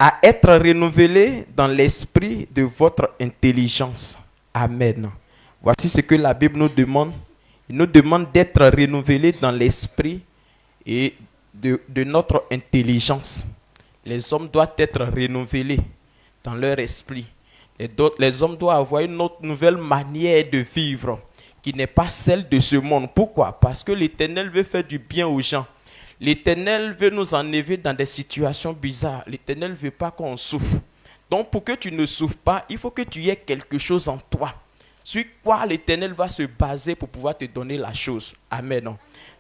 à être renouvelés dans l'esprit de votre intelligence. Amen. Voici ce que la Bible nous demande. Il nous demande d'être renouvelés dans l'esprit et de notre intelligence. Les hommes doivent être renouvelés dans leur esprit. Les hommes doivent avoir une autre nouvelle manière de vivre qui n'est pas celle de ce monde. Pourquoi? Parce que l'Éternel veut faire du bien aux gens. L'Éternel veut nous enlever dans des situations bizarres. L'Éternel ne veut pas qu'on souffre. Donc pour que tu ne souffres pas, il faut que tu aies quelque chose en toi. Sur quoi l'Éternel va se baser pour pouvoir te donner la chose. Amen.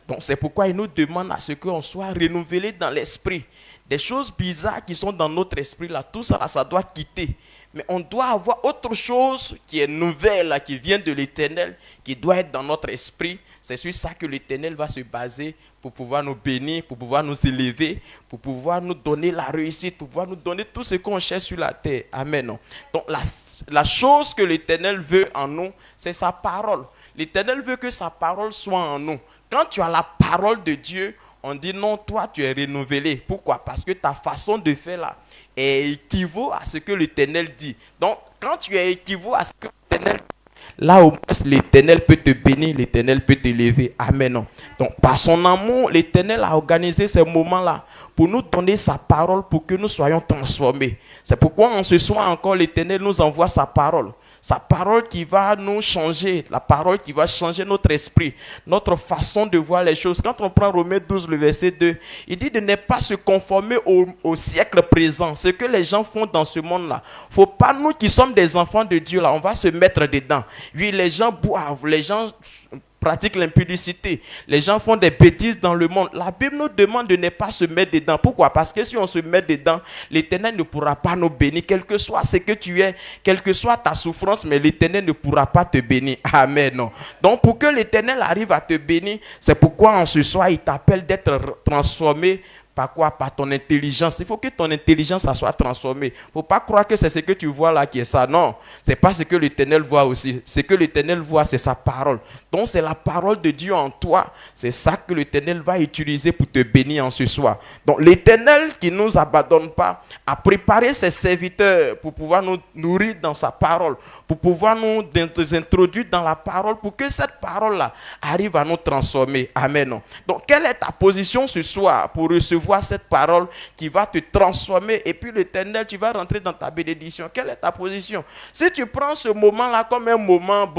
Donc c'est pourquoi il nous demande à ce qu'on soit renouvelé dans l'esprit. Des choses bizarres qui sont dans notre esprit, là, tout ça, là, ça doit quitter. Mais on doit avoir autre chose qui est nouvelle, là, qui vient de l'Éternel, qui doit être dans notre esprit. C'est sur ça que l'Éternel va se baser pour pouvoir nous bénir, pour pouvoir nous élever, pour pouvoir nous donner la réussite, pour pouvoir nous donner tout ce qu'on cherche sur la terre. Amen. Donc la chose que l'Éternel veut en nous, c'est sa parole. L'Éternel veut que sa parole soit en nous. Quand tu as la parole de Dieu, on dit non, toi tu es renouvelé. Pourquoi? Parce que ta façon de faire là équivaut à ce que l'Éternel dit. Donc quand tu es équivaut à ce que l'Éternel dit, là au moins l'Éternel peut te bénir, l'Éternel peut t'élever. Amen. Donc par son amour, l'Éternel a organisé ces moments-là pour nous donner sa parole, pour que nous soyons transformés. C'est pourquoi en ce soir encore, l'Éternel nous envoie sa parole. Sa parole qui va nous changer, la parole qui va changer notre esprit, notre façon de voir les choses. Quand on prend Romains 12, le verset 2, il dit de ne pas se conformer au siècle présent, ce que les gens font dans ce monde-là. Il ne faut pas, nous qui sommes des enfants de Dieu, là, on va se mettre dedans. Oui, les gens boivent, les gens pratiquent l'impudicité, les gens font des bêtises dans le monde. La Bible nous demande de ne pas se mettre dedans. Pourquoi? Parce que si on se met dedans, l'Éternel ne pourra pas nous bénir, quel que soit ce que tu es, quelle que soit ta souffrance, mais l'Éternel ne pourra pas te bénir. Amen. Donc pour que l'Éternel arrive à te bénir, c'est pourquoi en ce soir, il t'appelle d'être transformé. Par quoi? Par ton intelligence. Il faut que ton intelligence soit transformée. Il ne faut pas croire que c'est ce que tu vois là qui est ça. Non, ce n'est pas ce que l'Éternel voit aussi. Ce que l'Éternel voit, c'est sa parole. Donc c'est la parole de Dieu en toi. C'est ça que l'Éternel va utiliser pour te bénir en ce soir. Donc l'Éternel qui ne nous abandonne pas a préparé ses serviteurs pour pouvoir nous nourrir dans sa parole, pour pouvoir nous introduire dans la parole, pour que cette parole-là arrive à nous transformer. Amen. Donc quelle est ta position ce soir pour recevoir cette parole qui va te transformer, et puis l'Éternel, tu vas rentrer dans ta bénédiction? Quelle est ta position? Si tu prends ce moment-là comme un moment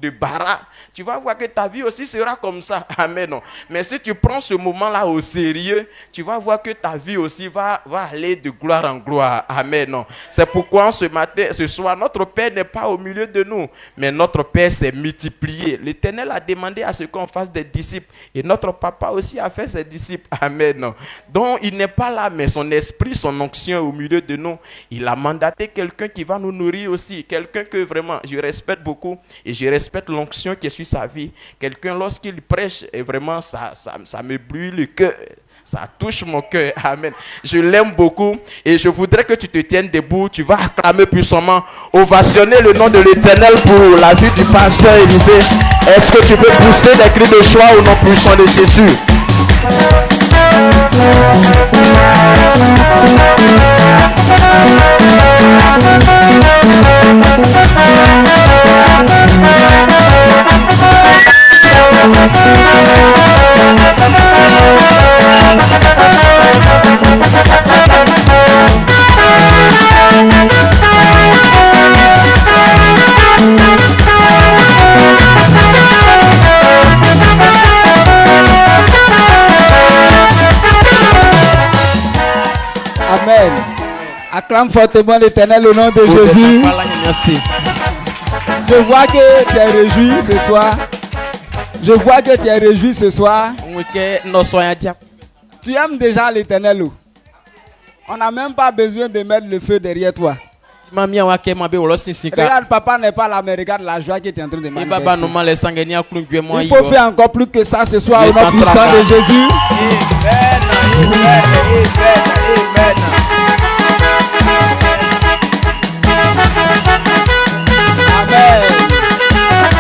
de barat, tu vas voir que ta vie aussi sera comme ça. Amen. Mais si tu prends ce moment-là au sérieux, tu vas voir que ta vie aussi va aller de gloire en gloire. Amen. C'est pourquoi ce soir, notre Père n'est pas au milieu de nous, mais notre Père s'est multiplié. L'Éternel a demandé à ce qu'on fasse des disciples, et notre Papa aussi a fait ses disciples. Amen. Donc il n'est pas là, mais son esprit, son onction est au milieu de nous. Il a mandaté quelqu'un qui va nous nourrir aussi, quelqu'un que vraiment je respecte beaucoup, et je respecte l'onction qui est sur sa vie. Quelqu'un, lorsqu'il prêche, et vraiment ça me brûle le cœur. Ça touche mon cœur. Amen. Je l'aime beaucoup et je voudrais que tu te tiennes debout. Tu vas acclamer puissamment, ovationner le nom de l'Éternel pour la vie du pasteur Élisée. Est-ce que tu peux pousser des cris de joie au nom puissant de Jésus? Amen. Acclame fortement l'Éternel au nom de Jésus. Je vois que tu es réjoui ce soir. Je vois que tu es réjoui ce soir. Tu aimes déjà l'Éternel. On n'a même pas besoin de mettre le feu derrière toi. Regarde, papa n'est pas là, mais regarde la joie qui est en train de manifester. Il faut faire encore plus que ça ce soir au nom puissant de Jésus. Amen. Amen.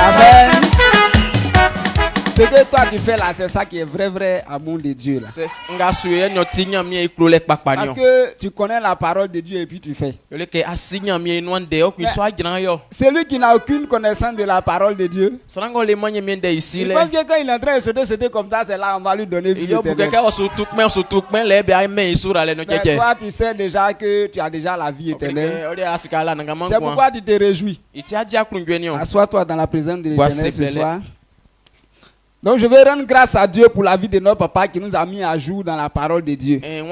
Amen. Ce que toi tu fais là, là, c'est ça qui est vrai amour de Dieu là. Parce que tu connais la parole de Dieu et puis tu fais. Celui qui n'a aucune connaissance de la parole de Dieu, il pense que quand il est en train de sauter comme ça, c'est là on va lui donner vie éternelle. Mais toi tu sais déjà que tu as déjà la vie éternelle. C'est pourquoi tu te réjouis. Assois-toi dans la présence de l'Éternel ce soir. Donc je vais rendre grâce à Dieu pour la vie de notre papa qui nous a mis à jour dans la parole de Dieu. Il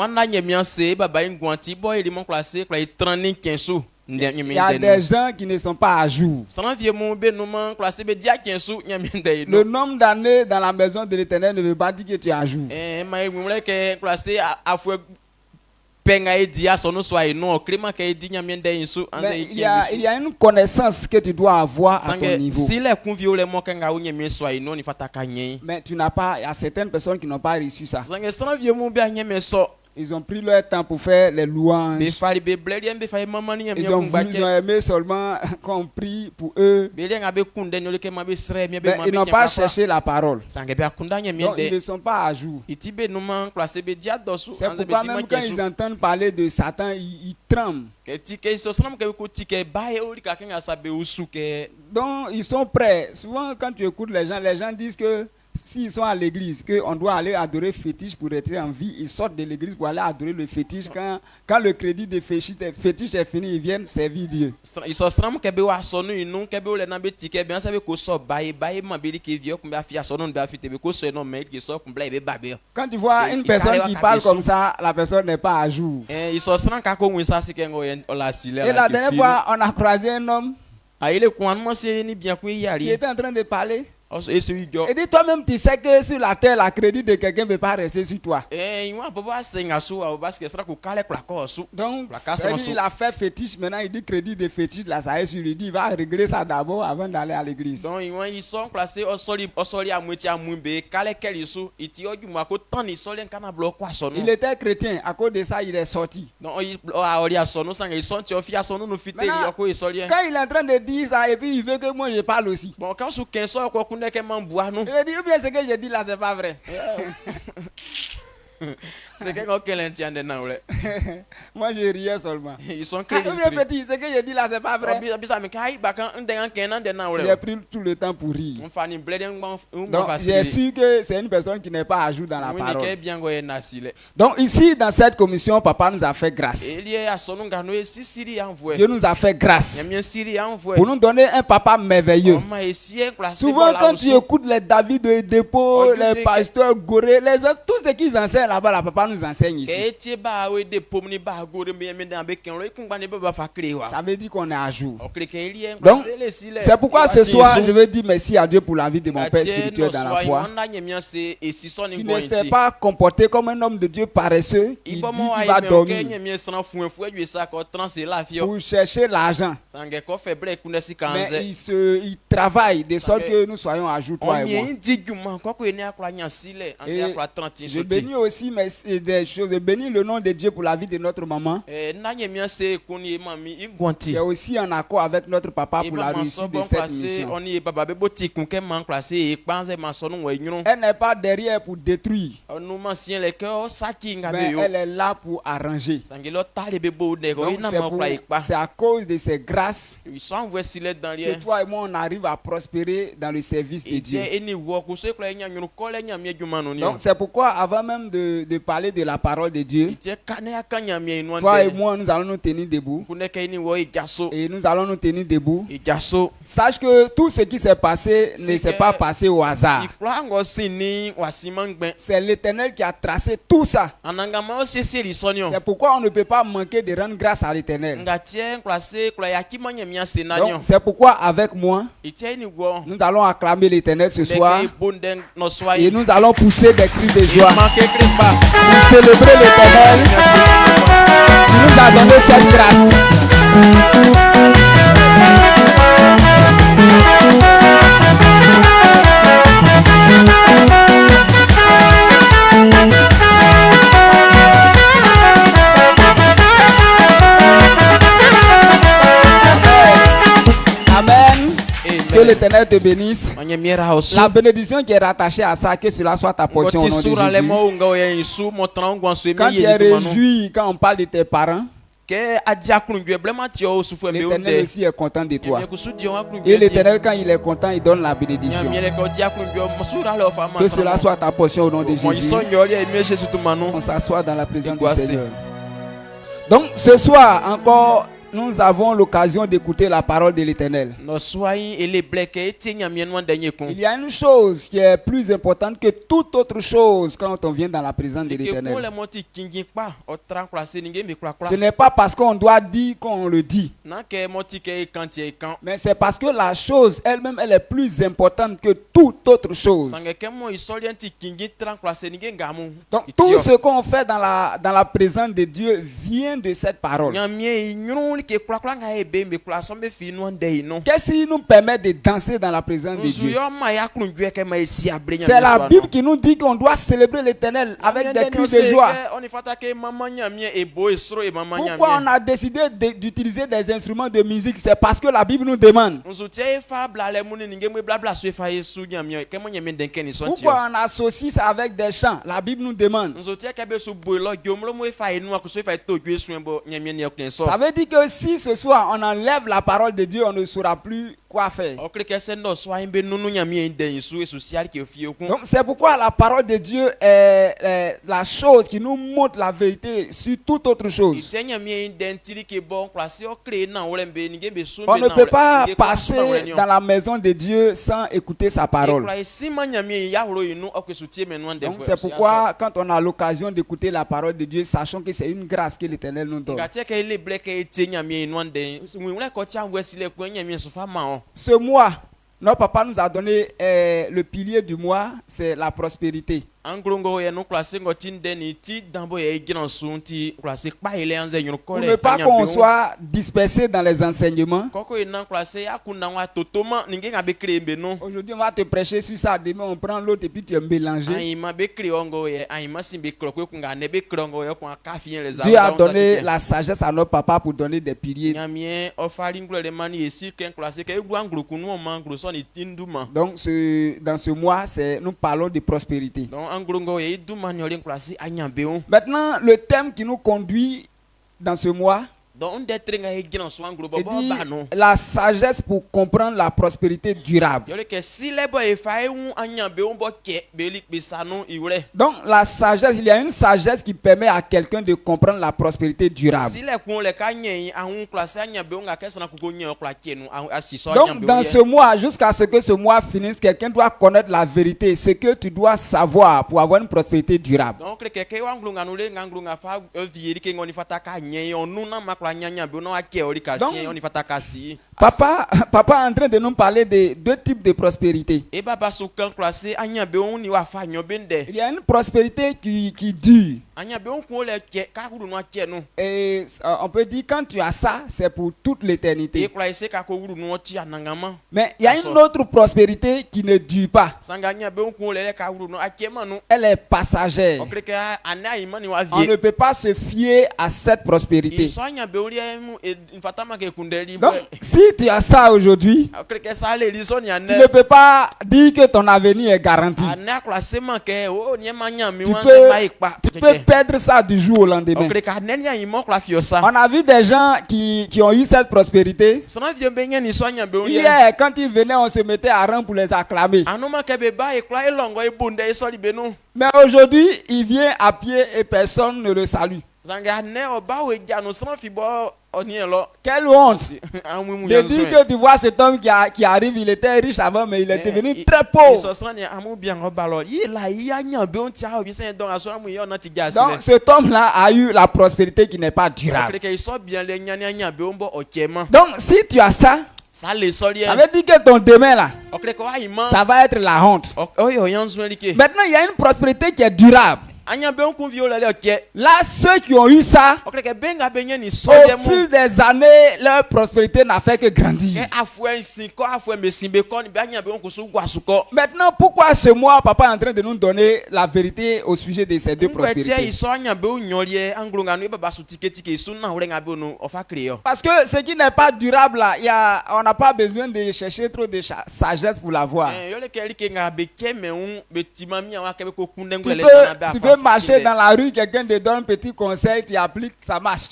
y a des gens qui ne sont pas à jour. Le nombre d'années dans la maison de l'Éternel ne veut pas dire que tu es à jour. Mais il y a une connaissance que tu dois avoir à ton niveau. Mais tu n'as pas, il y a certaines personnes qui n'ont pas reçu ça. Ils ont pris leur temps pour faire les louanges. Ils ont aimé seulement qu'on prie pour eux. Mais ils n'ont pas cherché la parole. Donc ils ne sont pas à jour. C'est pourquoi même quand ils entendent parler de Satan, ils tremblent. Donc ils sont prêts. Souvent quand tu écoutes les gens disent que s'ils sont à l'église, qu'on doit aller adorer fétiche pour être en vie, ils sortent de l'église pour aller adorer le fétiche. Quand le crédit de fétiche est fini, ils viennent servir Dieu. Quand tu vois une personne qui parle comme ça, la personne n'est pas à jour. Et la dernière fois, on a croisé un homme qui était en train de parler. Et dis toi-même, tu sais que sur la terre, la crédit de quelqu'un ne peut pas rester sur toi. Donc, il a fait fétiche, maintenant il dit crédit de fétiche, là, ça est sur lui. Il dit il va régler ça d'abord avant d'aller à l'église. Donc, ils sont placés au sol, il était chrétien, à cause de ça, il est sorti. Maintenant, quand il est en train de dire ça, et puis il veut que moi je parle aussi. Il veut dire, ou bien ce que j'ai dit là, c'est pas vrai. C'est moi je riais seulement. Ils sont petit, ce que j'ai dit là c'est pas vrai. J'ai pris tout le temps pour rire. Donc j'ai su que c'est une personne qui n'est pas à jour dans la parole. Donc ici dans cette commission, papa nous a fait grâce. Dieu nous a fait grâce pour nous donner un papa merveilleux. Souvent quand tu écoutes les David et Dépôt, les pasteurs Goré, tous ceux qui enseignent là-bas, la papa nous enseigne ici. Ça veut dire qu'on est à jour. Donc, c'est pourquoi ce soir, je veux dire merci à Dieu pour la vie de mon père spirituel dans la foi. Qui ne s'est pas comporté comme un homme de Dieu paresseux. Il dit qu'il va dormir pour chercher l'argent. Mais il travaille de sorte que nous soyons à jour, toi et moi. Je bénis aussi des choses. Je bénis le nom de Dieu pour la vie de notre maman. C'est aussi en accord avec notre papa pour la réussite de cette mission. Elle n'est pas derrière pour détruire, mais elle est là pour arranger. C'est à cause de ces grâces que toi et moi on arrive à prospérer dans le service de Dieu. Donc c'est pourquoi avant même de parler de la parole de Dieu, toi et moi nous allons nous tenir debout. Et nous allons nous tenir debout. Sache que tout ce qui s'est passé ne s'est pas passé au hasard. C'est l'Éternel qui a tracé tout ça. C'est pourquoi on ne peut pas manquer de rendre grâce à l'Éternel. Donc c'est pourquoi avec moi nous allons acclamer l'Éternel ce soir. Et nous allons pousser des cris de joie pour célébrer l'Éternel qui nous a donné cette grâce. Amen. Que l'Éternel l'Éternel te bénisse. La bénédiction qui est rattachée à ça, que cela soit ta portion au nom de Jésus. Quand tu es réjoui, quand on parle de tes parents, l'Éternel aussi est content de toi. Et l'Éternel, quand il est content, il donne la bénédiction. Que cela soit ta portion au nom de Jésus. On s'assoit dans la présence du Seigneur. Donc ce soir encore, nous avons l'occasion d'écouter la parole de l'Éternel. Il y a une chose qui est plus importante que toute autre chose quand on vient dans la présence de l'Éternel. Ce n'est pas parce qu'on doit dire qu'on le dit. Mais c'est parce que la chose elle-même, elle est plus importante que toute autre chose. Donc tout ce qu'on fait dans la présence de Dieu vient de cette parole. Qu'est-ce qui nous permet de danser dans la présence de Dieu? C'est la Bible qui nous dit qu'on doit célébrer l'Éternel avec des cris de joie. Pourquoi on a décidé d'utiliser des instruments de musique? C'est parce que la Bible nous demande. Pourquoi on associe ça avec des chants? La Bible nous demande. Ça veut dire que si ce soir on enlève la parole de Dieu, on ne saura plus quoi faire. Donc c'est pourquoi la parole de Dieu est la chose qui nous montre la vérité sur toute autre chose. On ne peut pas passer dans la maison de Dieu sans écouter sa parole. Donc c'est pourquoi quand on a l'occasion d'écouter la parole de Dieu, sachons que c'est une grâce que l'Éternel nous donne. Ce mois, notre papa nous a donné le pilier du mois, c'est la prospérité. On ne veut pas qu'on soit dispersé dans les enseignements. Aujourd'hui, on va te prêcher sur ça. Demain, on prend l'autre et puis tu es mélangé. Dieu a donné la sagesse à notre papa pour donner des piliers. Donc, dans ce mois, nous parlons de prospérité. Maintenant, le thème qui nous conduit dans ce mois, la sagesse pour comprendre la prospérité durable. Donc la sagesse, il y a une sagesse qui permet à quelqu'un de comprendre la prospérité durable. Donc dans ce mois, jusqu'à ce que ce mois finisse, quelqu'un doit connaître la vérité, ce que tu dois savoir pour avoir une prospérité durable. Donc, papa est en train de nous parler de deux types de prospérité. Il y a une prospérité qui dure. Et on peut dire quand tu as ça, c'est pour toute l'éternité. Mais il y a une autre prospérité qui ne dure pas. Elle est passagère. On ne peut pas se fier à cette prospérité. Donc, si tu as ça aujourd'hui, tu ne peux pas dire que ton avenir est garanti. Tu peux perdre ça du jour au lendemain. On a vu des gens qui ont eu cette prospérité. Hier, quand ils venaient, on se mettait à rang pour les acclamer. Mais aujourd'hui, il vient à pied et personne ne le salue. Quelle honte de dire que tu vois cet homme qui arrive, il était riche avant, mais il est devenu très pauvre. Donc cet homme-là a eu la prospérité qui n'est pas durable. Donc si tu as ça, ça veut dire que ton demain là, ça va être la honte. Maintenant il y a une prospérité qui est durable. Là, ceux qui ont eu ça, au fil des années, leur prospérité n'a fait que grandir. Maintenant, pourquoi ce mois, papa est en train de nous donner la vérité au sujet de ces deux prospérités? Parce que ce qui n'est pas durable, là, on n'a pas besoin de chercher trop de sagesse pour l'avoir. Tu peux marcher dans la rue, quelqu'un te donne un petit conseil, tu appliques, ça marche.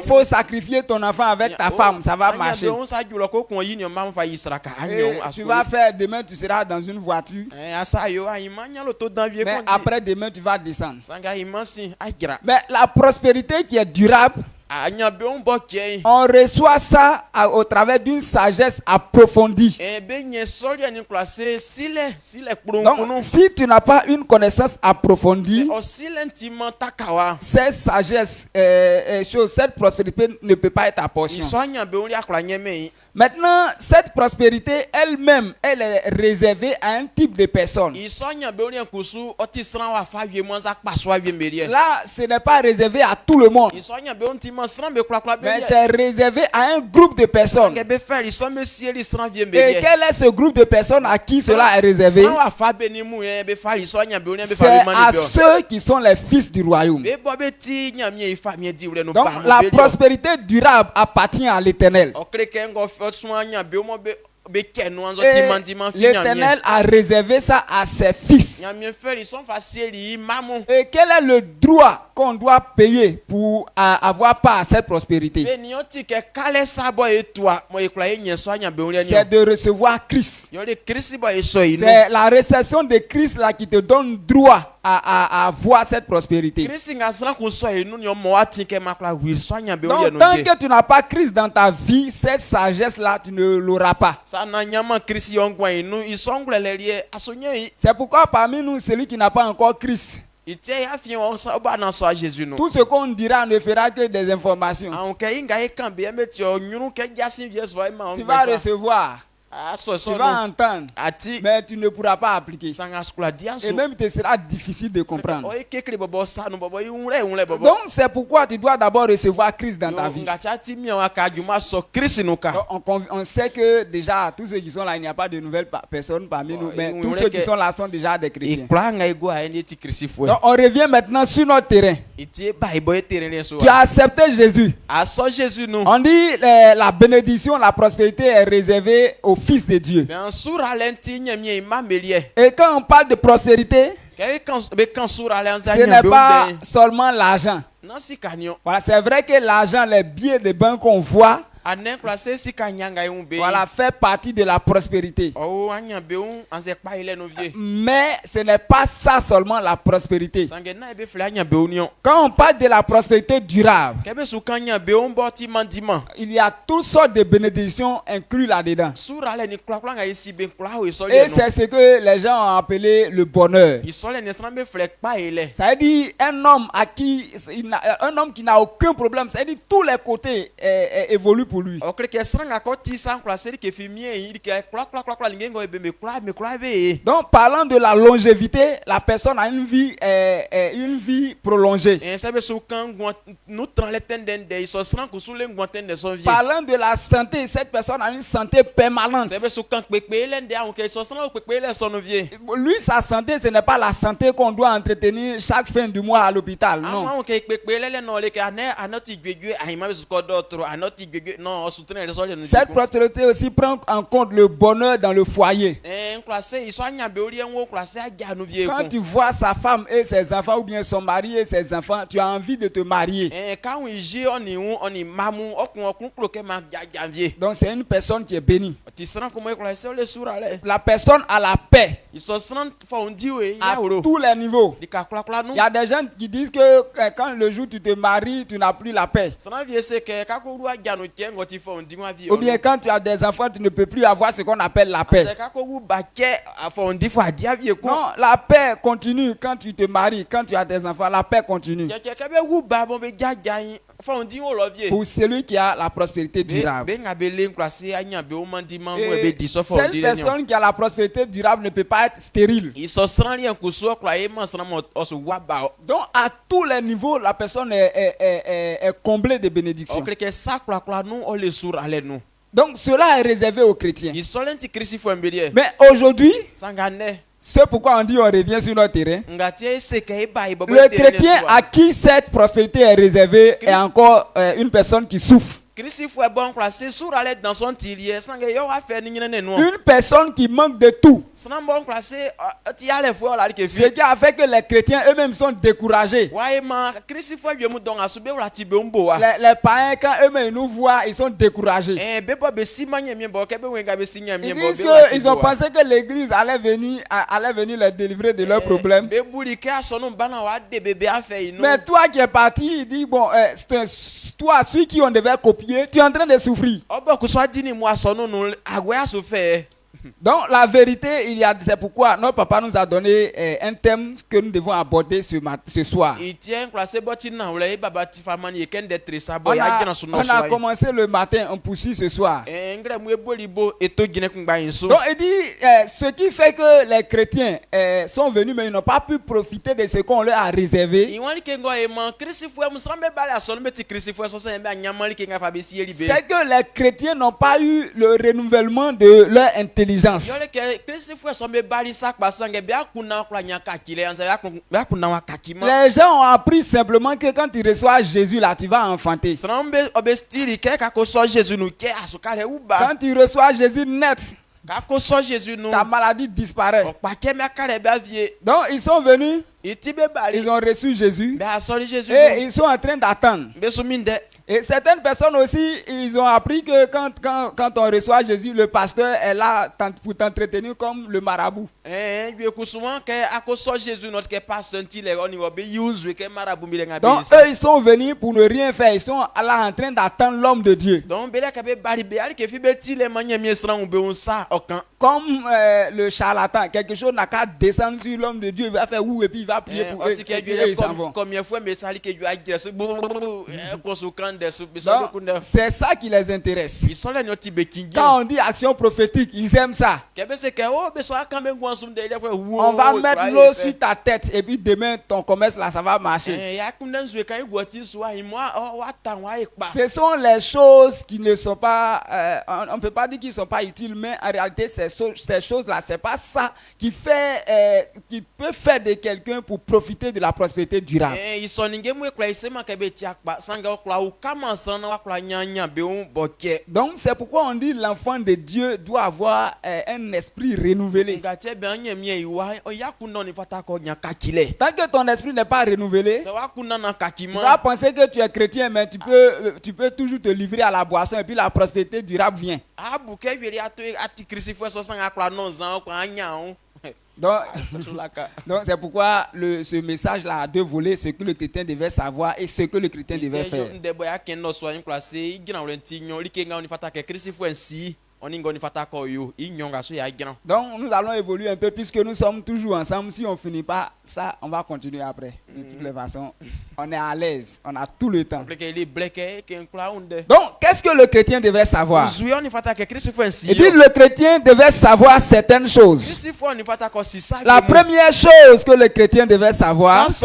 Faut sacrifier ton enfant avec ta femme, ça va marcher. Tu vas faire, demain tu seras dans une voiture. Mais après demain tu vas descendre. Mais la prospérité qui est durable, on reçoit ça au travers d'une sagesse approfondie. Donc, si tu n'as pas une connaissance approfondie, cette sagesse, cette prospérité ne peut pas être ta portion. Maintenant, cette prospérité elle-même, elle est réservée à un type de personne. Là, ce n'est pas réservé à tout le monde. Mais c'est réservé à un groupe de personnes. Et quel est ce groupe de personnes à qui cela est réservé? C'est à ceux qui sont les fils du royaume. Donc la prospérité durable appartient à l'Éternel. L'Éternel a réservé ça à ses fils. Et quel est le droit qu'on doit payer pour avoir part à cette prospérité? C'est de recevoir Christ. C'est la réception de Christ là qui te donne droit à avoir cette prospérité. Donc, tant que tu n'as pas Christ dans ta vie, cette sagesse là, tu ne l'auras pas. C'est pourquoi parmi nous, celui qui n'a pas encore Christ, tout ce qu'on dira ne fera que des informations. Tu vas recevoir. Tu vas entendre, mais tu ne pourras pas appliquer. Et même il sera difficile de comprendre. Donc c'est pourquoi tu dois d'abord recevoir Christ dans ta vie. On sait que déjà tous ceux qui sont là, il n'y a pas de nouvelles personnes parmi nous, mais tous ceux qui sont là sont déjà des chrétiens. Donc on revient maintenant sur notre terrain. Tu as accepté Jésus. On dit la bénédiction, la prospérité est réservée aux fils de Dieu. Et quand on parle de prospérité, ce n'est pas seulement l'argent. Voilà, c'est vrai que l'argent, les billets de banque qu'on voit, voilà, fait partie de la prospérité. Mais ce n'est pas ça seulement la prospérité. Quand on parle de la prospérité durable, il y a toutes sortes de bénédictions incluses là-dedans. Et c'est ce que les gens ont appelé le bonheur. Ça veut dire un homme qui n'a aucun problème. Ça veut dire tous les côtés évoluent pour lui. Donc parlant de la longévité, la personne a une vie prolongée. Parlant de la santé, cette personne a une santé permanente. Lui, sa santé, ce n'est pas la santé qu'on doit entretenir chaque fin du mois à l'hôpital. Non. Cette prospérité aussi prend en compte le bonheur dans le foyer. Quand tu vois sa femme et ses enfants, ou bien son mari et ses enfants, tu as envie de te marier. Donc c'est une personne qui est bénie. La personne a la paix à tous les niveaux. Il y a des gens qui disent que quand le jour où tu te maries, tu n'as plus la paix. Ou bien quand tu as des enfants, tu ne peux plus avoir ce qu'on appelle la paix. Non, la paix continue quand tu te maries, quand tu as des enfants, la paix continue. pour celui qui a la prospérité durable. Cette personne qui a la prospérité durable ne peut pas être stérile. Donc à tous les niveaux, la personne est comblée de bénédictions. Donc cela est réservé aux chrétiens. Mais aujourd'hui, c'est pourquoi on dit on revient sur notre terrain. Le chrétien à qui cette prospérité est réservée est encore une personne qui souffre. Une personne qui manque de tout. Ce qui a fait que les chrétiens eux-mêmes sont découragés. Les païens, quand eux-mêmes nous voient, ils sont découragés. Ils disent qu'ils ont pensé que l'église allait venir les délivrer de leurs problèmes. Mais toi qui es parti, il dit bon, toi, celui qui on devait copier, tu es en train de souffrir. Donc la vérité, c'est pourquoi notre papa nous a donné un thème que nous devons aborder ce soir. On a commencé le matin, on poursuit ce soir. Donc il dit, ce qui fait que les chrétiens sont venus mais ils n'ont pas pu profiter de ce qu'on leur a réservé. C'est que les chrétiens n'ont pas eu le renouvellement de leur intelligence. Les gens ont appris simplement que quand tu reçois Jésus là, tu vas enfanter. Quand tu reçois Jésus net, ta maladie disparaît. Donc ils sont venus, ils ont reçu Jésus et ils sont en train d'attendre. Et certaines personnes aussi, ils ont appris que quand on reçoit Jésus, le pasteur est là pour t'entretenir comme le marabout. Donc eux, ils sont venus pour ne rien faire. Ils sont là en train d'attendre l'homme de Dieu. Comme le charlatan, quelque chose n'a qu'à descendre sur l'homme de Dieu, il va faire ouh et puis il va prier pour eux. Et ils s'en vont. C'est ça qui les intéresse. Quand on dit action prophétique, ils aiment ça. On va mettre l'eau sur ta tête et puis demain ton commerce là ça va marcher. Ce sont les choses qui ne sont pas, on ne peut pas dire qu'ils ne sont pas utiles, mais en réalité ces choses là c'est pas ça qui fait, qui peut faire de quelqu'un pour profiter de la prospérité durable. Donc c'est pourquoi on dit l'enfant de Dieu doit avoir un esprit renouvelé. Tant que ton esprit n'est pas renouvelé, tu vas penser que tu es chrétien, mais tu peux toujours te livrer à la boisson et puis la prospérité durable vient. Donc c'est pourquoi ce message-là a deux volets, ce que le chrétien devait savoir et ce que le chrétien devait faire. Donc nous allons évoluer un peu puisque nous sommes toujours ensemble. Si on ne finit pas ça, on va continuer après. De toutes les façons, on est à l'aise, on a tout le temps. Donc qu'est-ce que le chrétien devait savoir? Il dit le chrétien devait savoir certaines choses. La première chose que le chrétien devait savoir, il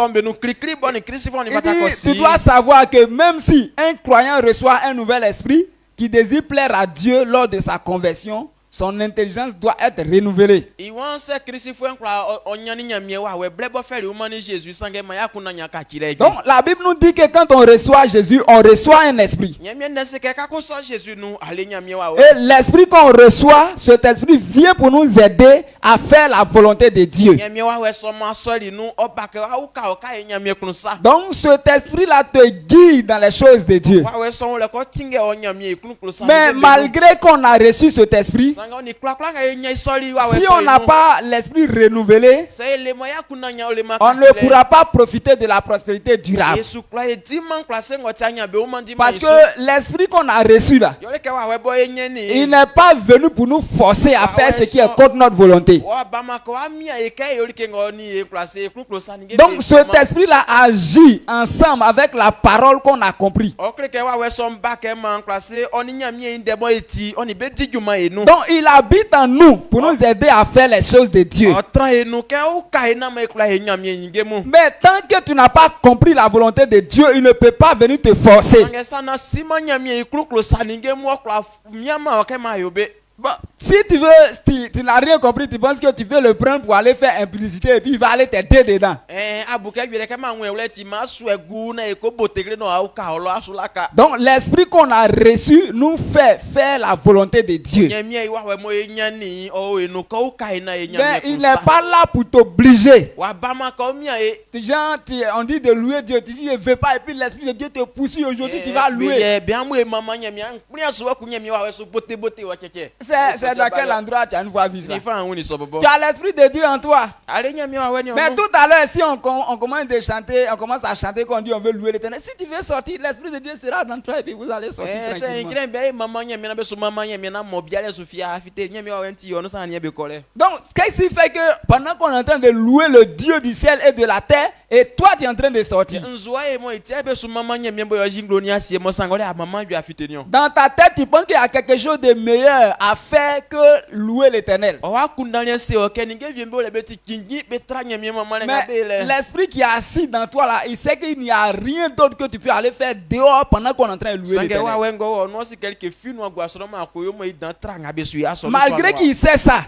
dit, tu dois savoir que même si un croyant reçoit un nouvel esprit qui désire plaire à Dieu lors de sa conversion, son intelligence doit être renouvelée. Donc la Bible nous dit que quand on reçoit Jésus, on reçoit un esprit. Et l'esprit qu'on reçoit, cet esprit vient pour nous aider à faire la volonté de Dieu. Donc cet esprit-là te guide dans les choses de Dieu. Mais malgré qu'on a reçu cet esprit, Si on n'a pas l'esprit renouvelé, on ne pourra pas profiter de la prospérité durable. Parce que l'esprit qu'on a reçu là, il n'est pas venu pour nous forcer à faire ce qui est contre notre volonté. Donc cet esprit-là agit ensemble avec la parole qu'on a compris. Donc il habite en nous pour nous aider à faire les choses de Dieu. Mais tant que tu n'as pas compris la volonté de Dieu, il ne peut pas venir te forcer. Bon, si tu veux, tu n'as rien compris, tu penses que tu peux le prendre pour aller faire implicité et puis il va aller t'aider dedans. Donc l'esprit qu'on a reçu nous fait faire la volonté de Dieu. Mais il n'est pas là pour t'obliger. Genre, on dit de louer Dieu, tu dis je ne veux pas et puis l'esprit de Dieu te poursuit aujourd'hui, tu vas louer. C'est dans quel endroit tu as une fois vu ça? Tu as l'esprit de Dieu en toi. Mais tout à l'heure, si on commence à chanter, qu'on dit on veut louer l'Éternel, si tu veux sortir, l'esprit de Dieu sera dans toi et puis vous allez sortir tranquillement. Donc, qu'est-ce qui fait que pendant qu'on est en train de louer le Dieu du ciel et de la terre, et toi tu es en train de sortir? Dans ta tête, tu penses qu'il y a quelque chose de meilleur à faire que louer l'Éternel. Mais l'esprit qui est assis dans toi là, il sait qu'il n'y a rien d'autre que tu peux aller faire dehors pendant qu'on est en train de louer l'Éternel. Malgré qu'il sait ça,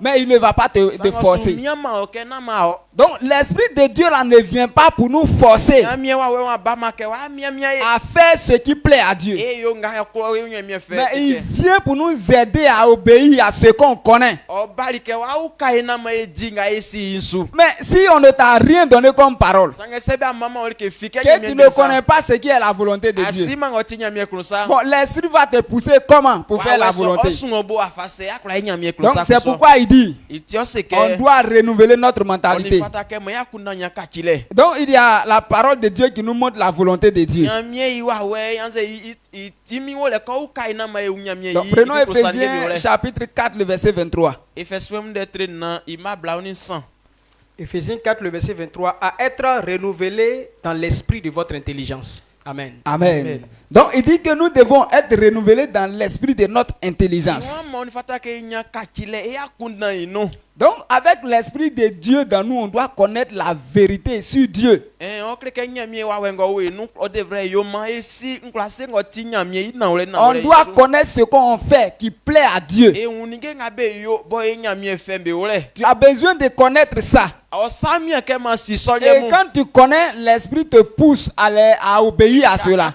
mais il ne va pas te forcer. Donc l'esprit de Dieu là ne vient pas pour nous forcer à faire ce qui plaît à Dieu. Mais il vient pour nous aider à obéir à ce qu'on connaît. Mais si on ne t'a rien donné comme parole, que tu ne connais pas ce qui est la volonté de Dieu, bon, l'esprit va te pousser comment pour faire la volonté. Donc c'est pourquoi il dit on doit renouveler notre mentalité. Donc il y a la parole de Dieu qui nous montre la volonté de Dieu. Donc prenons Ephésiens chapitre 4 le verset 23. Ephésiens 4 le verset 23, à être renouvelé dans l'esprit de votre intelligence. Amen. Amen. Donc il dit que nous devons être renouvelés dans l'esprit de notre intelligence. Donc avec l'esprit de Dieu dans nous, on doit connaître la vérité sur Dieu. On doit connaître ce qu'on fait qui plaît à Dieu. Tu as besoin de connaître ça. Et quand tu connais, l'esprit te pousse à obéir à cela.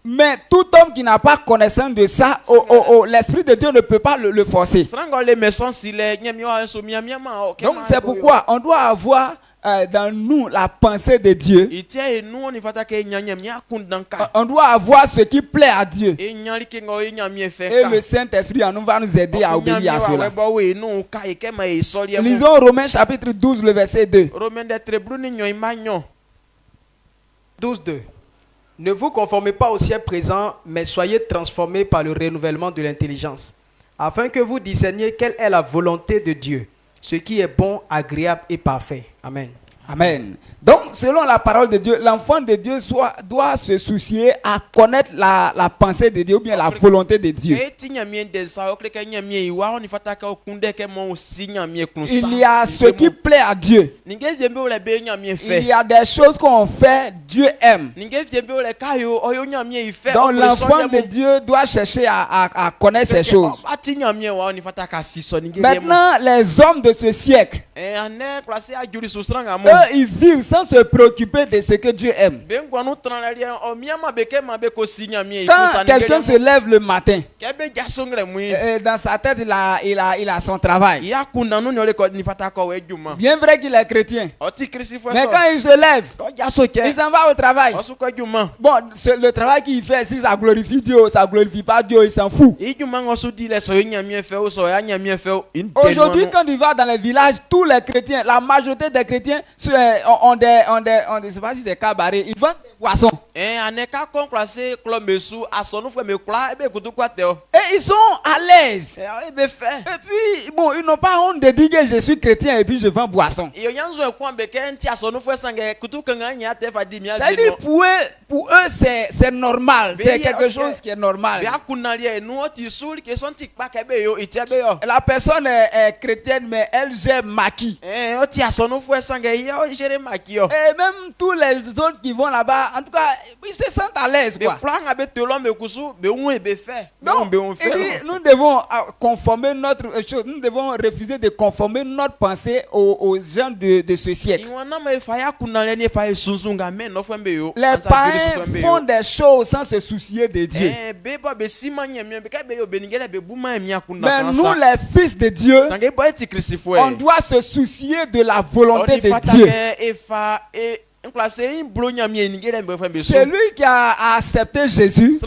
Mais tout homme qui n'a pas connaissance de ça, l'esprit de Dieu ne peut pas le forcer. Donc c'est pourquoi on doit avoir dans nous la pensée de Dieu. On doit avoir ce qui plaît à Dieu. Et le Saint-Esprit en nous va nous aider à obéir à cela. Lisons Romains chapitre 12 le verset 2. 12:2. Ne vous conformez pas au siècle présent, mais soyez transformés par le renouvellement de l'intelligence, afin que vous discerniez quelle est la volonté de Dieu, ce qui est bon, agréable et parfait. Amen. Amen. Donc, selon la parole de Dieu, l'enfant de Dieu doit se soucier à connaître la pensée de Dieu ou bien la volonté de Dieu. Il y a ce qui plaît à Dieu. Il y a des choses qu'on fait, Dieu aime. Donc, l'enfant de Dieu doit chercher à connaître ces choses. Maintenant, les hommes de ce siècle, ils vivent sans se préoccuper de ce que Dieu aime. Quand quelqu'un se lève le matin, dans sa tête il a son travail. Bien vrai qu'il est chrétien, mais quand il se lève, il s'en va au travail. Bon, le travail qu'il fait, si ça glorifie Dieu, ça glorifie pas Dieu, il s'en fout. Aujourd'hui, quand il va dans les villages, tous les chrétiens, la majorité des chrétiens ont des je sais pas si c'est cabaret, ils vendent des boissons. Et ils sont à l'aise. Et puis, bon, ils n'ont pas honte de dire que je suis chrétien et puis je vends boisson. C'est-à-dire pour eux c'est normal, c'est quelque chose qui est normal. La personne est chrétienne mais elle gère maquis. Et même tous les autres qui vont là-bas, en tout cas, ils se sentent à l'aise, quoi. Donc, nous devons conformer nous devons refuser de conformer notre pensée aux gens de ce siècle. Les païens font des choses sans se soucier de Dieu. Mais nous, les fils de Dieu, on doit se soucier de la volonté de Dieu. Celui qui a accepté Jésus,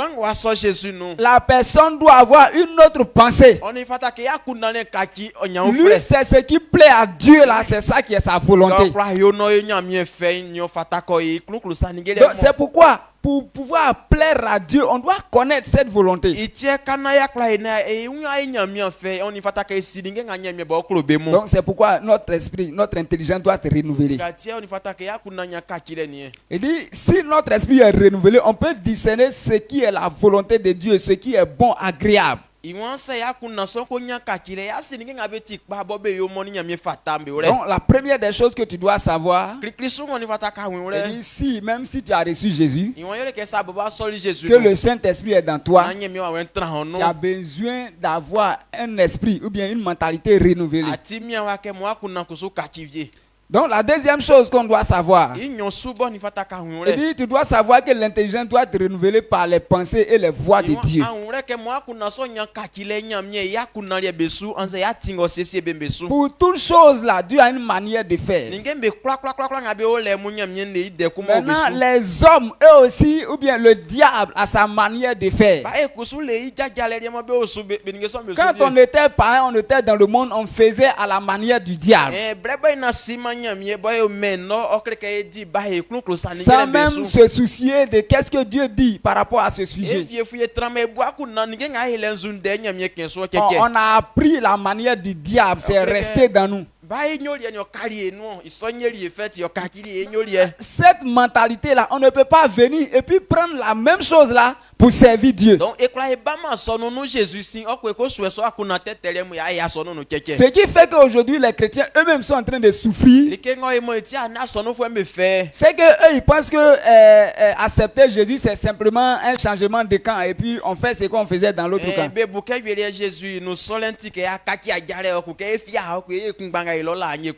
la personne doit avoir une autre pensée. Lui, c'est ce qui plaît à Dieu là, c'est ça qui est sa volonté. Donc c'est pourquoi, pour pouvoir plaire à Dieu, on doit connaître cette volonté. Donc c'est pourquoi notre esprit, notre intelligence doit être renouvelée. Il dit, si notre esprit est renouvelé, on peut discerner ce qui est la volonté de Dieu, ce qui est bon, agréable. Donc la première des choses que tu dois savoir, si même si tu as reçu Jésus, que le Saint-Esprit est dans toi, tu as besoin d'avoir un esprit ou bien une mentalité renouvelée. Donc la deuxième chose qu'on doit savoir, tu dois savoir que l'intelligence doit être renouvelée par les pensées et les voies de Dieu. Pour toute chose là, Dieu a une manière de faire. Maintenant, les hommes, eux aussi, ou bien le diable a sa manière de faire. Quand on était païen, on était dans le monde, on faisait à la manière du diable. Sans même se soucier de qu'est-ce que Dieu dit par rapport à ce sujet. On a appris la manière du diable, c'est resté dans nous. Cette mentalité là, on ne peut pas venir et puis prendre la même chose là pour servir Dieu. Ce qui fait qu'aujourd'hui les chrétiens eux-mêmes sont en train de souffrir. C'est que eux ils pensent que accepter Jésus c'est simplement un changement de camp et puis on fait ce qu'on faisait dans l'autre camp.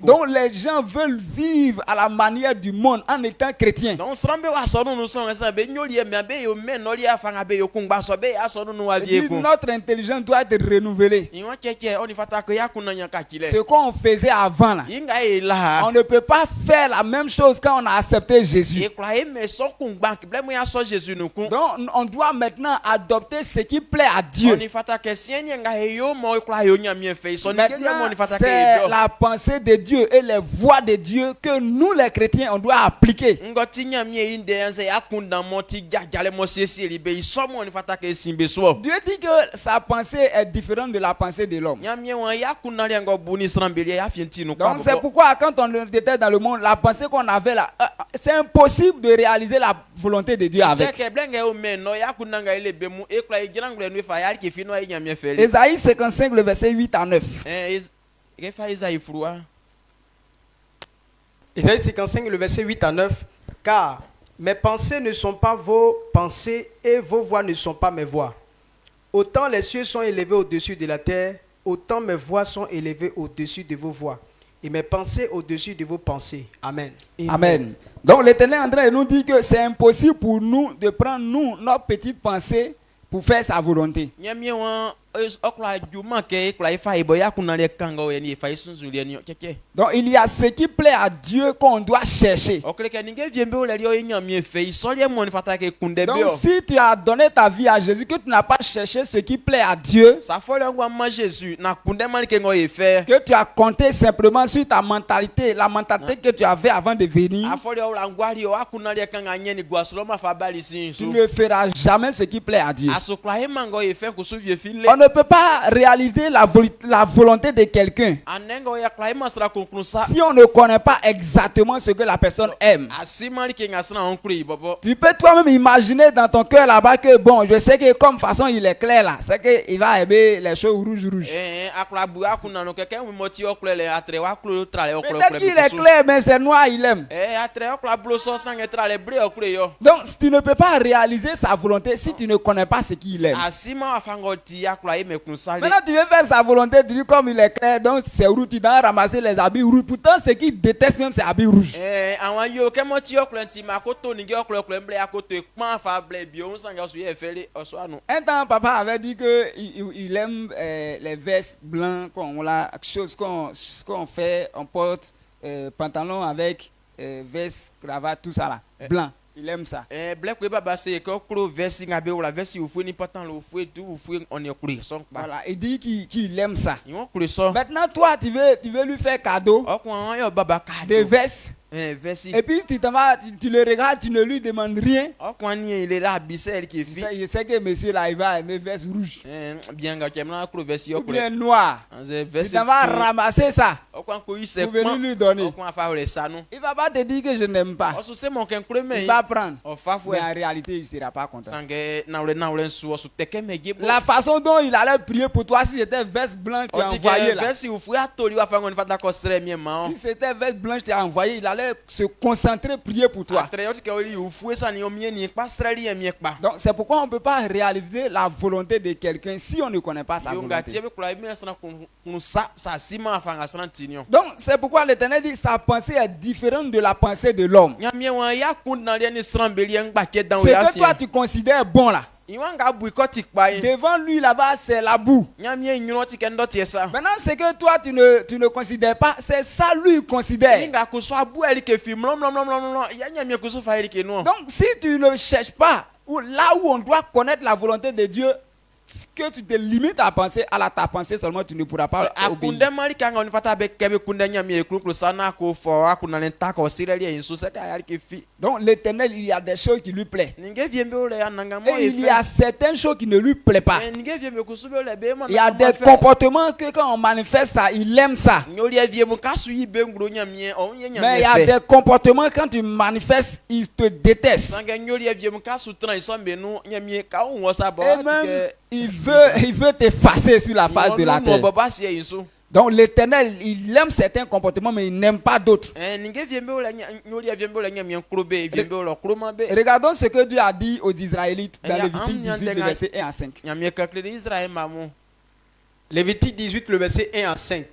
Donc les gens veulent vivre à la manière du monde en étant chrétiens. Notre intelligence doit être renouvelée. Ce qu'on faisait avant là, on ne peut pas faire la même chose quand on a accepté Jésus. Donc on doit maintenant adopter ce qui plaît à Dieu. Maintenant, c'est la pensée de Dieu et les voies de Dieu que nous les chrétiens on doit appliquer. Dieu dit que sa pensée est différente de la pensée de l'homme. Donc c'est pourquoi quand on était dans le monde, la pensée qu'on avait là, c'est impossible de réaliser la volonté de Dieu avec. Ésaïe 55, le verset 8 à 9. Ésaïe 55, le verset 8 à 9. Car mes pensées ne sont pas vos pensées et vos voix ne sont pas mes voix. Autant les cieux sont élevés au-dessus de la terre, autant mes voix sont élevées au-dessus de vos voix. et mes pensées au-dessus de vos pensées. Amen. Amen. Donc l'Éternel est en train de nous dire que c'est impossible pour nous de prendre nos petites pensées pour faire sa volonté. Donc il y a ce qui plaît à Dieu qu'on doit chercher. Donc si tu as donné ta vie à Jésus, que tu n'as pas cherché ce qui plaît à Dieu, que tu as compté simplement sur ta mentalité, la mentalité que tu avais avant de venir, tu ne feras jamais ce qui plaît à Dieu. On ne peut pas réaliser la volonté de quelqu'un si on ne connaît pas exactement ce que la personne aime. Tu peux toi-même imaginer dans ton cœur là-bas que bon, je sais que comme façon il est clair là, c'est qu'il va aimer les choses rouges. Peut-être qu'il est clair, mais c'est noir, il aime. Donc tu ne peux pas réaliser sa volonté si tu ne connais pas ce qu'il aime. Maintenant tu veux faire sa volonté, tu dis comme il est clair, donc c'est rouge, tu dois ramasser les habits rouges. Pourtant ce qu'il déteste même c'est habits rouges. Un temps papa avait dit que il aime les vestes blancs, chose qu'on fait, on porte pantalon avec veste, cravate, tout ça là, blanc. Il aime ça. Voilà, il dit qu'il aime ça. Maintenant, toi, tu veux lui faire cadeau de vestes. Et puis tu le regardes, tu ne lui demandes rien. Je sais que monsieur là, il va aimer veste rouge ou bien noir. Tu t'en vas ramasser ça pour venir lui donner. Il va pas te dire que je n'aime pas. Il va prendre. Mais en réalité, il ne sera pas content. La façon dont il allait prier pour toi, si c'était veste blanche, tu as envoyé là. Si c'était veste blanche, tu as envoyé, il allait se concentrer, prier pour toi. Donc c'est pourquoi on ne peut pas réaliser la volonté de quelqu'un si on ne connaît pas sa volonté. Donc c'est pourquoi l'Éternel dit sa pensée est différente de la pensée de l'homme. Ce que toi tu considères bon là, devant lui là-bas c'est la boue. Maintenant ce que toi tu ne considères pas, c'est ça lui considère. Donc si tu ne cherches pas là où on doit connaître la volonté de Dieu, que tu te limites à penser à ta pensée seulement, tu ne pourras pas obéir. Donc l'Éternel, il y a des choses qui lui plaisent et il y a certaines choses qui ne lui plaisent pas. Il y a des comportements que quand on manifeste ça, il aime ça. Mais il y a des comportements quand tu manifestes, il te déteste. Et même il veut t'effacer sur la face de la terre. Donc l'Éternel, il aime certains comportements, mais il n'aime pas d'autres. Regardons ce que Dieu a dit aux Israélites dans Lévitique 18, le verset 1 à 5. Lévitique 18, le verset 1 à 5.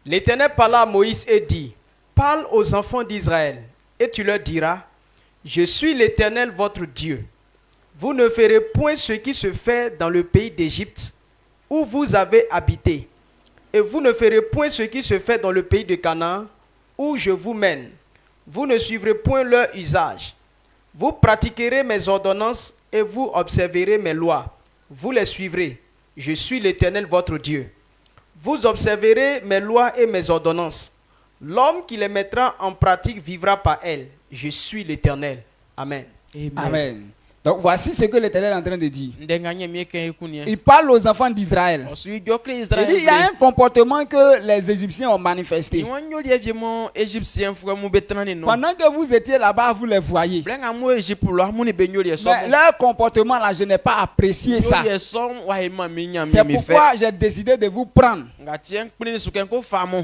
L'Éternel parla à Moïse et dit: parle aux enfants d'Israël, et tu leur diras: je suis l'Éternel votre Dieu. Vous ne ferez point ce qui se fait dans le pays d'Égypte, où vous avez habité. Et vous ne ferez point ce qui se fait dans le pays de Canaan, où je vous mène. Vous ne suivrez point leur usage. Vous pratiquerez mes ordonnances et vous observerez mes lois. Vous les suivrez. Je suis l'Éternel votre Dieu. Vous observerez mes lois et mes ordonnances. L'homme qui les mettra en pratique vivra par elles. Je suis l'Éternel. Amen. Amen. Donc voici ce que l'Éternel est en train de dire. Il parle aux enfants d'Israël. Il dit il y a un comportement que les Égyptiens ont manifesté. Pendant que vous étiez là-bas, vous les voyez. Mais leur comportement là, je n'ai pas apprécié ça. C'est pourquoi j'ai décidé de vous prendre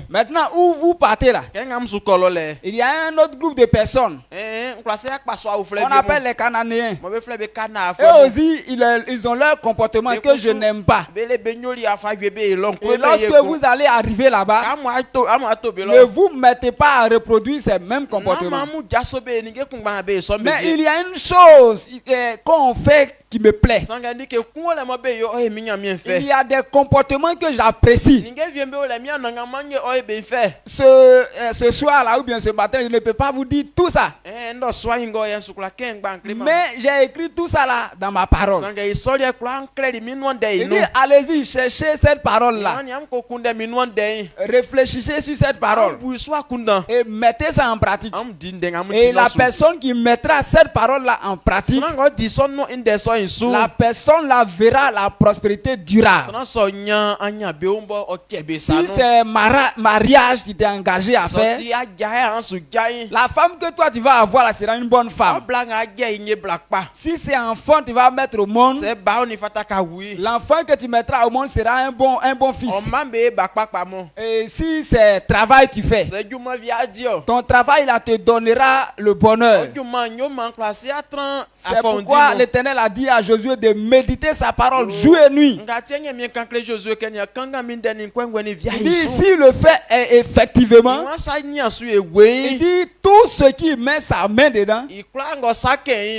Maintenant, où vous partez là, il y a un autre groupe de personnes. On appelle les Cananéens. Eux aussi, ils ont leur comportement que je n'aime pas. Et lorsque vous allez arriver là-bas, ne vous mettez pas à reproduire ces mêmes comportements. Mais il y a une chose qu'on fait qui me plaît. Il y a des comportements que j'apprécie. Ce soir-là ou bien ce matin, je ne peux pas vous dire tout ça. Mais j'ai écrit tout ça là dans ma parole. Il dit, allez-y, cherchez cette parole-là. Réfléchissez sur cette parole. Et mettez ça en pratique. Et la personne qui mettra cette parole-là en pratique, la personne la verra la prospérité durable. Si c'est mariage qui t'es engagé à faire, la femme que toi tu vas avoir là sera une bonne femme. Si c'est enfant tu vas mettre au monde, l'enfant que tu mettras au monde sera un bon fils. Et si c'est travail tu fais, ton travail là te donnera le bonheur. C'est pourquoi l'Éternel a dit à Josué de méditer sa parole jour et nuit. Il dit, si le fait est effectivement, il dit tout ce qui met sa main dedans,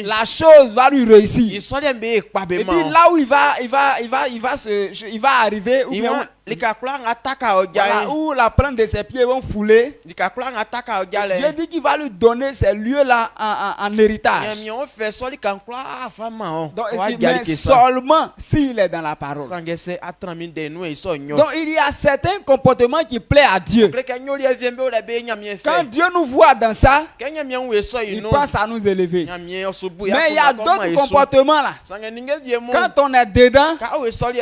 la chose va lui réussir. Il dit là où il va arriver, ou bien où la plante de ses pieds vont fouler, Dieu dit qu'il va lui donner ces lieux-là en héritage. Donc, mais seulement s'il est dans la parole. Donc il y a certains comportements qui plaisent à Dieu. Quand Dieu nous voit dans ça, il pense à nous élever. Mais il y a d'autres comportements là. Quand on est dedans,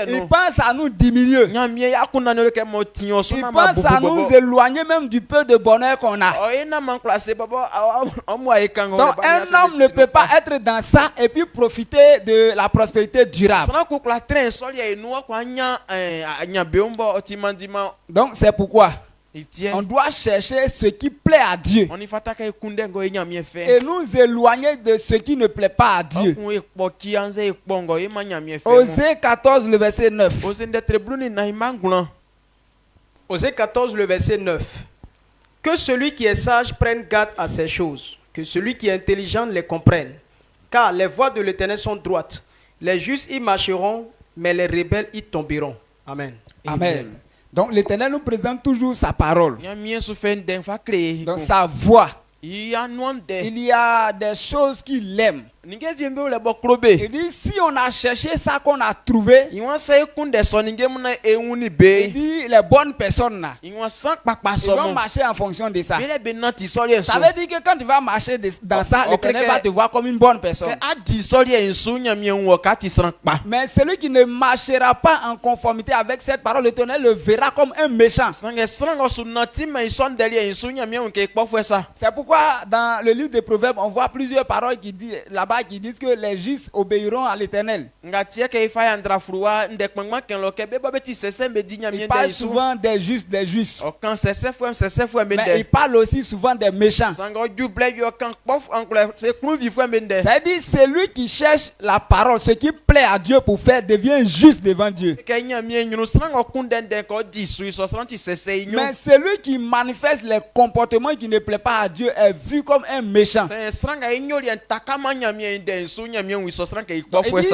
il pense à nous diminuer. Il pense à nous éloigner même du peu de bonheur qu'on a. Donc un homme ne peut pas être dans ça et puis profiter de la prospérité durable. Donc c'est pourquoi on doit chercher ce qui plaît à Dieu et nous éloigner de ce qui ne plaît pas à Dieu. Osée 14, le verset 9. Osée 14, le verset 9. Que celui qui est sage prenne garde à ces choses, que celui qui est intelligent les comprenne. Car les voies de l'Éternel sont droites. Les justes y marcheront, mais les rebelles y tomberont. Amen. Amen. Donc l'Éternel nous présente toujours sa parole. Donc sa voix. Il y a des choses qu'il aime. Il dit si on a cherché ça qu'on a trouvé, il dit les bonnes personnes là, ils vont marcher en fonction de ça. Ça veut dire que quand tu vas marcher dans ça, l'Éternel va te voir comme une bonne personne. Mais celui qui ne marchera pas en conformité avec cette parole, l'Éternel le verra comme un méchant. C'est pourquoi dans le livre des Proverbes, on voit plusieurs paroles qui disent là-bas, qui disent que les justes obéiront à l'Éternel. Il parle souvent des justes, Mais il parle aussi souvent des méchants. C'est-à-dire celui qui cherche la parole, ce qui plaît à Dieu pour faire, devient juste devant Dieu. Mais celui qui manifeste les comportements qui ne plaisent pas à Dieu est vu comme un méchant. Il dit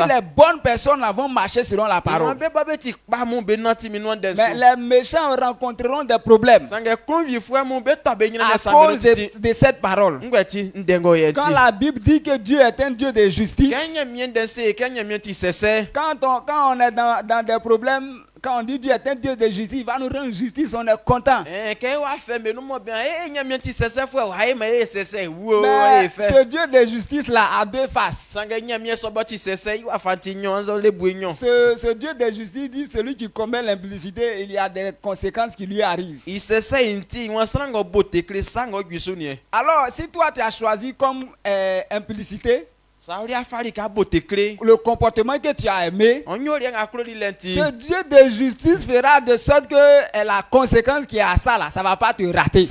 les bonnes personnes vont marcher selon la parole. Mais les méchants rencontreront des problèmes à cause de cette parole. Quand la Bible dit que Dieu est un Dieu de justice, quand on est dans des problèmes, quand on dit Dieu est un Dieu de justice, il va nous rendre justice, on est content. Mais ce Dieu de justice là a deux faces. Ce Dieu de justice dit celui qui commet l'impudicité, il y a des conséquences qui lui arrivent. Alors si toi tu as choisi comme impudicité, Le comportement que tu as aimé, ce Dieu de justice fera de sorte que la conséquence qui est à ça là, ça va pas te rater.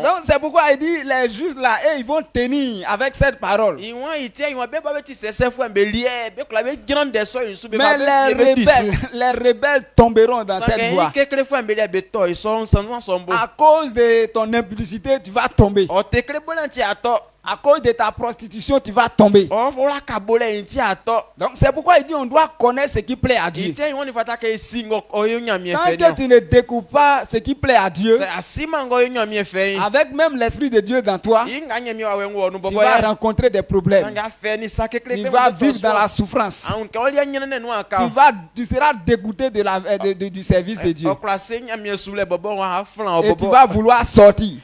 Donc c'est pourquoi il dit les justes là, ils vont tenir avec cette parole. Mais les rebelles tomberont dans cette voie. À cause de ton impudicité, tu vas tomber. À cause de ta prostitution, tu vas tomber. Donc c'est pourquoi il dit on doit connaître ce qui plaît à Dieu. Tant que tu ne découvres pas ce qui plaît à Dieu, avec même l'Esprit de Dieu dans toi, tu vas rencontrer des problèmes. Tu vas vivre dans la souffrance. Tu seras dégoûté du service de Dieu. Et tu vas vouloir sortir.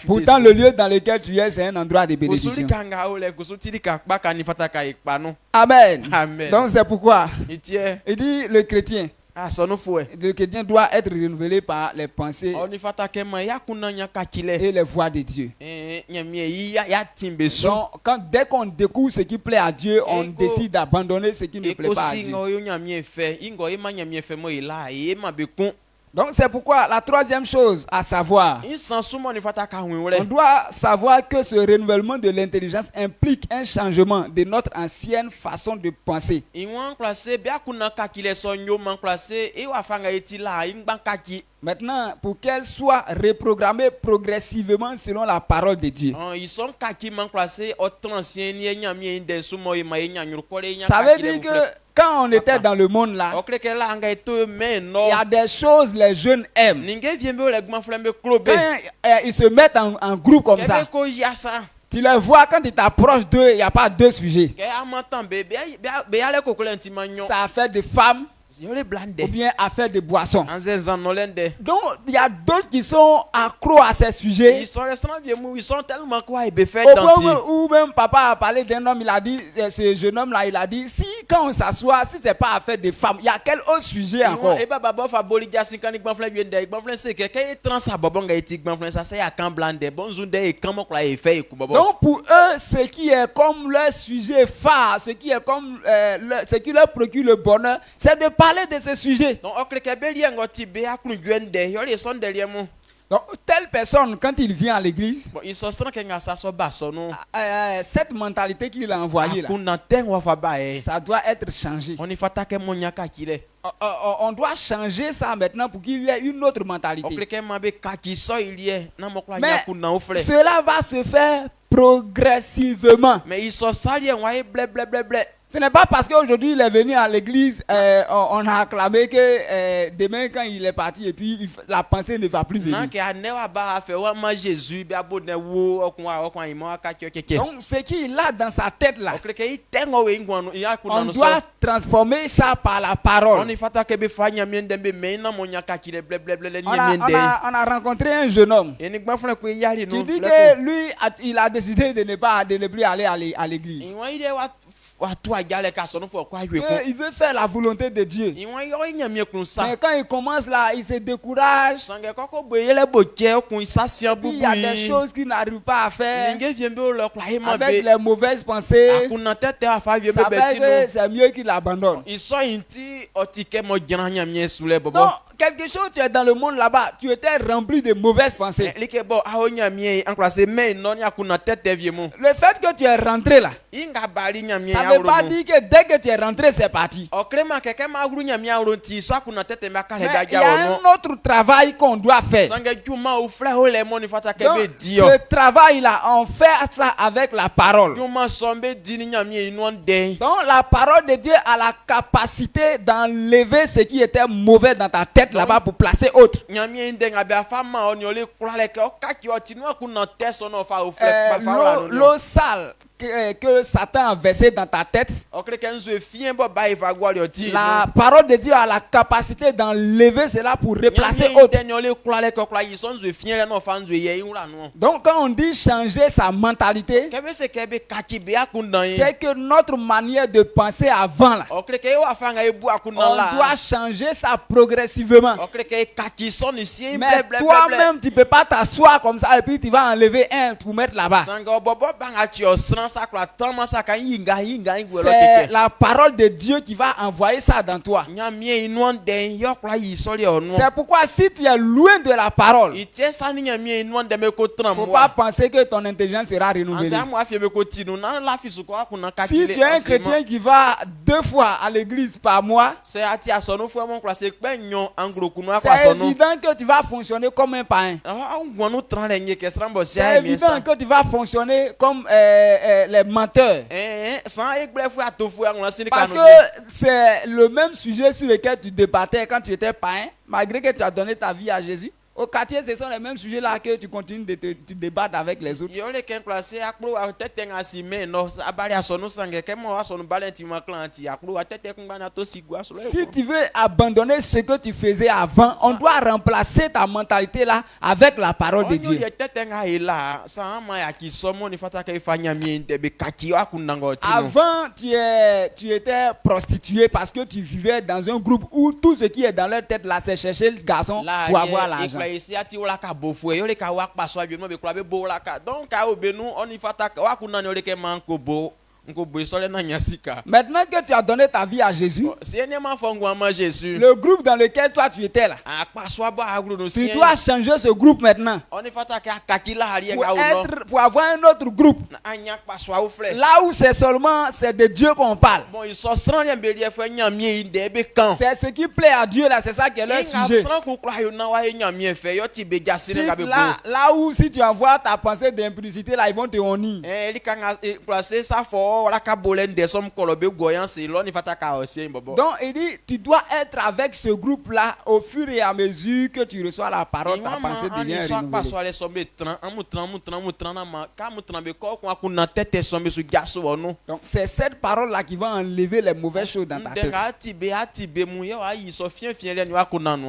Pourtant le lieu dans lequel tu es, c'est un endroit de bénédiction. Amen. Donc c'est pourquoi il dit le chrétien doit être renouvelé par les pensées et les voies de Dieu. Donc dès qu'on découvre ce qui plaît à Dieu, on décide d'abandonner ce qui ne plaît pas à Dieu. Donc c'est pourquoi la troisième chose à savoir, on doit savoir que ce renouvellement de l'intelligence implique un changement de notre ancienne façon de penser. Maintenant, pour qu'elle soit reprogrammée progressivement selon la parole de Dieu. Ça veut dire que quand on était dans le monde là, il y a des choses les jeunes aiment. Quand ils se mettent en groupe comme ça, tu les vois quand ils t'approchent d'eux, il n'y a pas deux sujets. Ça fait des femmes ou bien affaire de boissons. Donc il y a d'autres qui sont accros à ces sujets. Ils sont tellement quoi, ou même papa a parlé d'un homme, il a dit, ce jeune homme là, il a dit, si quand on s'assoit, si c'est pas affaire de femmes, il y a quel autre sujet encore? Donc pour eux, ce qui est comme leur sujet phare, ce qui est comme ce qui leur procure le bonheur, c'est de parler de ce sujet. Donc telle personne, quand il vient à l'église, cette mentalité qu'il a envoyée là, ça doit être changé. On doit changer ça maintenant pour qu'il y ait une autre mentalité. Mais cela va se faire progressivement. Ce n'est pas parce qu'aujourd'hui il est venu à l'église, on a acclamé que demain quand il est parti et puis la pensée ne va plus venir. Donc ce qu'il a dans sa tête là, on doit transformer ça par la parole. On a rencontré un jeune homme qui dit que lui, il a décidé de ne plus aller à l'église. Il veut faire la volonté de Dieu. Mais quand il commence là, il se décourage. Il y a des choses qu'il n'arrive pas à faire avec les mauvaises pensées. Ça fait que c'est mieux qu'il abandonne. Donc, quelque chose, tu es dans le monde là-bas, tu étais rempli de mauvaises pensées. Le fait que tu es rentré là, ça ne veut pas dire que dès que tu es rentré, c'est parti. Mais il y a un autre travail qu'on doit faire. Donc, ce travail-là, on fait ça avec la parole. Donc, la parole de Dieu a la capacité d'enlever ce qui était mauvais dans ta tête là-bas pour placer autre. L'eau sale que Satan a versé dans ta tête, la parole de Dieu a la capacité d'enlever cela pour replacer autre. Donc quand on dit changer sa mentalité, c'est que notre manière de penser avant là, on doit changer ça progressivement. Mais toi-même tu peux pas t'asseoir comme ça et puis tu vas enlever un pour mettre là-bas. C'est la parole de Dieu qui va envoyer ça dans toi. C'est pourquoi si tu es loin de la parole, faut pas penser que ton intelligence sera renouvelée. Si tu es un chrétien qui va 2 fois à l'église par mois, c'est évident que tu vas fonctionner comme un païen. C'est évident que tu vas fonctionner comme les menteurs. Parce que c'est le même sujet sur lequel tu débattais quand tu étais païen, malgré que tu as donné ta vie à Jésus. Au quartier, ce sont les mêmes sujets là que tu continues de te débattre avec les autres. Si tu veux abandonner ce que tu faisais avant, on doit remplacer ta mentalité là avec la parole de Dieu. Avant, tu étais prostituée parce que tu vivais dans un groupe où tout ce qui est dans leur tête là, c'est chercher le garçon pour avoir l'argent. Donc maintenant que tu as donné ta vie à Jésus, le groupe dans lequel toi tu étais là, tu dois changer ce groupe maintenant pour avoir un autre groupe là où c'est de Dieu qu'on parle. C'est ce qui plaît à Dieu là, c'est ça qui est leur sujet. Là où si tu envoies ta pensée d'impudicité là, ils vont te honnir. Donc il dit tu dois être avec ce groupe là au fur et à mesure que tu reçois la parole, ta pensée devient renouvelée. Donc c'est cette parole là qui va enlever les mauvaises choses dans ta tête.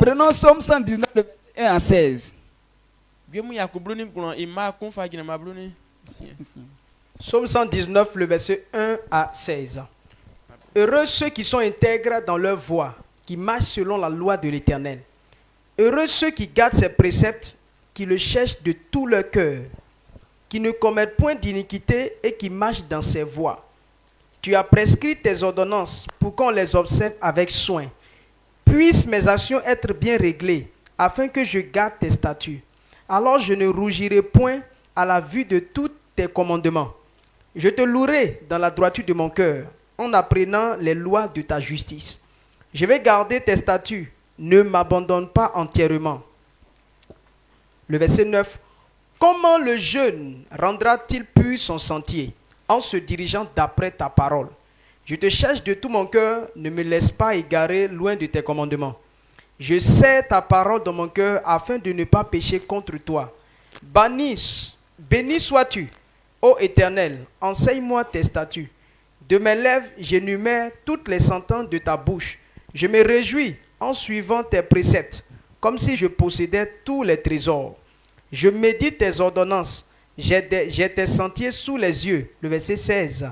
Prenons Somme 119 le verset 1 à 16. Somme 119, le verset 1 à 16. Heureux ceux qui sont intègres dans leur voie, qui marchent selon la loi de l'Éternel. Heureux ceux qui gardent ses préceptes, qui le cherchent de tout leur cœur, qui ne commettent point d'iniquité et qui marchent dans ses voies. Tu as prescrit tes ordonnances pour qu'on les observe avec soin. Puissent mes actions être bien réglées, afin que je garde tes statuts. Alors je ne rougirai point à la vue de tous tes commandements. Je te louerai dans la droiture de mon cœur, en apprenant les lois de ta justice. Je vais garder tes statuts, ne m'abandonne pas entièrement. Le verset 9. Comment le jeune rendra-t-il pur son sentier, en se dirigeant d'après ta parole? Je te cherche de tout mon cœur, ne me laisse pas égarer loin de tes commandements. Je sais ta parole dans mon cœur, afin de ne pas pécher contre toi. Béni sois-tu, ô Éternel, enseigne-moi tes statuts. De mes lèvres, j'énumère toutes les sentences de ta bouche. Je me réjouis en suivant tes préceptes, comme si je possédais tous les trésors. Je médite tes ordonnances, j'ai tes sentiers sous les yeux. Le verset 16.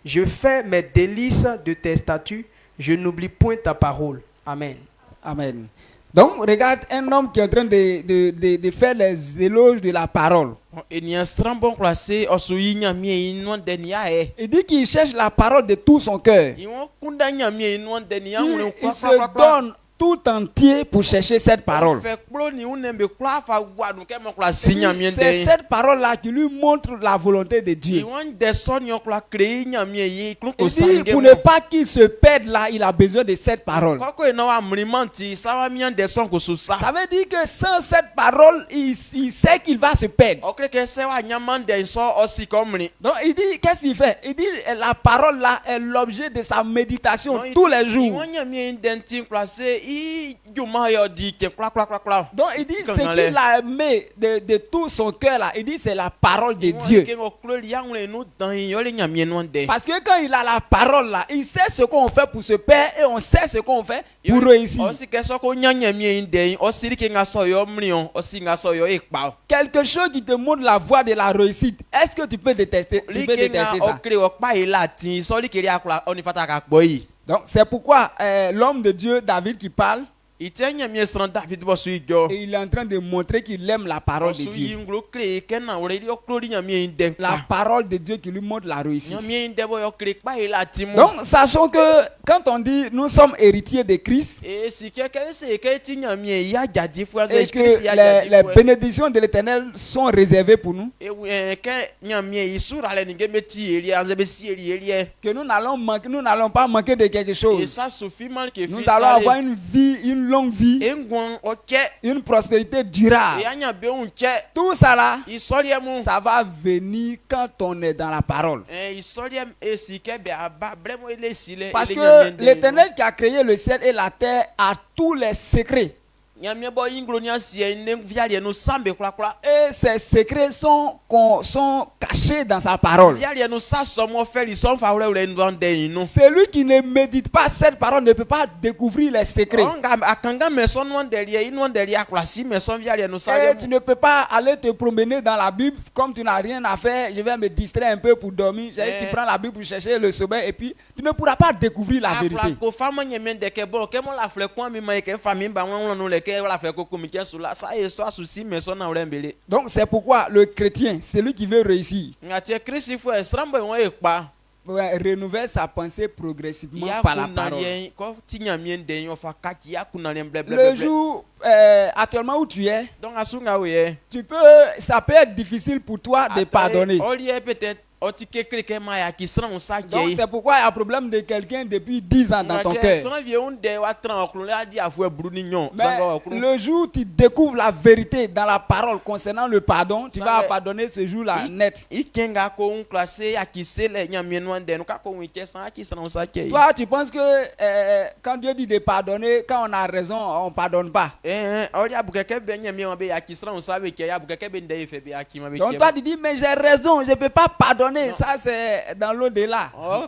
Je fais mes délices de tes statuts, je n'oublie point ta parole. Amen. Amen. Donc, regarde un homme qui est en train de faire les éloges de la parole. Il dit qu'il cherche la parole de tout son cœur. Il se donne tout entier pour chercher cette parole. C'est cette parole-là qui lui montre la volonté de Dieu. Il dit, pour ne pas qu'il se perde là, il a besoin de cette parole. Ça veut dire que sans cette parole, il sait qu'il va se perdre. Donc il dit, qu'est-ce qu'il fait? Il dit, la parole là est l'objet de sa méditation tous les jours. Donc il dit ce qu'il a aimé de tout son cœur là, il dit c'est la parole de Dieu. Parce que quand il a la parole là, il sait ce qu'on fait pour ce Père et on sait ce qu'on fait pour réussir. Quelque chose qui te montre la voie de la réussite. Est-ce que tu peux détester ça? Donc c'est pourquoi l'homme de Dieu David qui parle, et il est en train de montrer qu'il aime la parole de Dieu. La parole de Dieu qui lui montre la réussite. Donc sachons que quand on dit nous sommes héritiers de Christ et que les bénédictions de l'Éternel sont réservées pour nous, que nous n'allons pas manquer de quelque chose. Nous allons avoir une longue vie, une prospérité durable. Tout ça là, ça va venir quand on est dans la parole. Parce que l'Éternel qui a créé le ciel et la terre a tous les secrets. Et ces secrets sont cachés dans sa parole. Celui qui ne médite pas cette parole ne peut pas découvrir les secrets. Et tu ne peux pas aller te promener dans la Bible comme tu n'as rien à faire. Je vais me distraire un peu pour dormir. Tu prends la Bible pour chercher le sommeil et puis tu ne pourras pas découvrir la vérité. Donc c'est pourquoi le chrétien, celui qui veut réussir, renouvelle sa pensée progressivement par la parole. Le jour actuellement où tu es, ça peut être difficile pour toi de pardonner. Donc c'est pourquoi il y a un problème de quelqu'un depuis 10 ans dans ton cœur. Mais le jour où tu découvres la vérité dans la parole concernant le pardon, tu vas pardonner ce jour-là net. Toi tu penses que quand Dieu dit de pardonner, quand on a raison, on ne pardonne pas. Donc toi tu dis mais j'ai raison, je ne peux pas pardonner. Ça c'est dans l'au-delà. Tant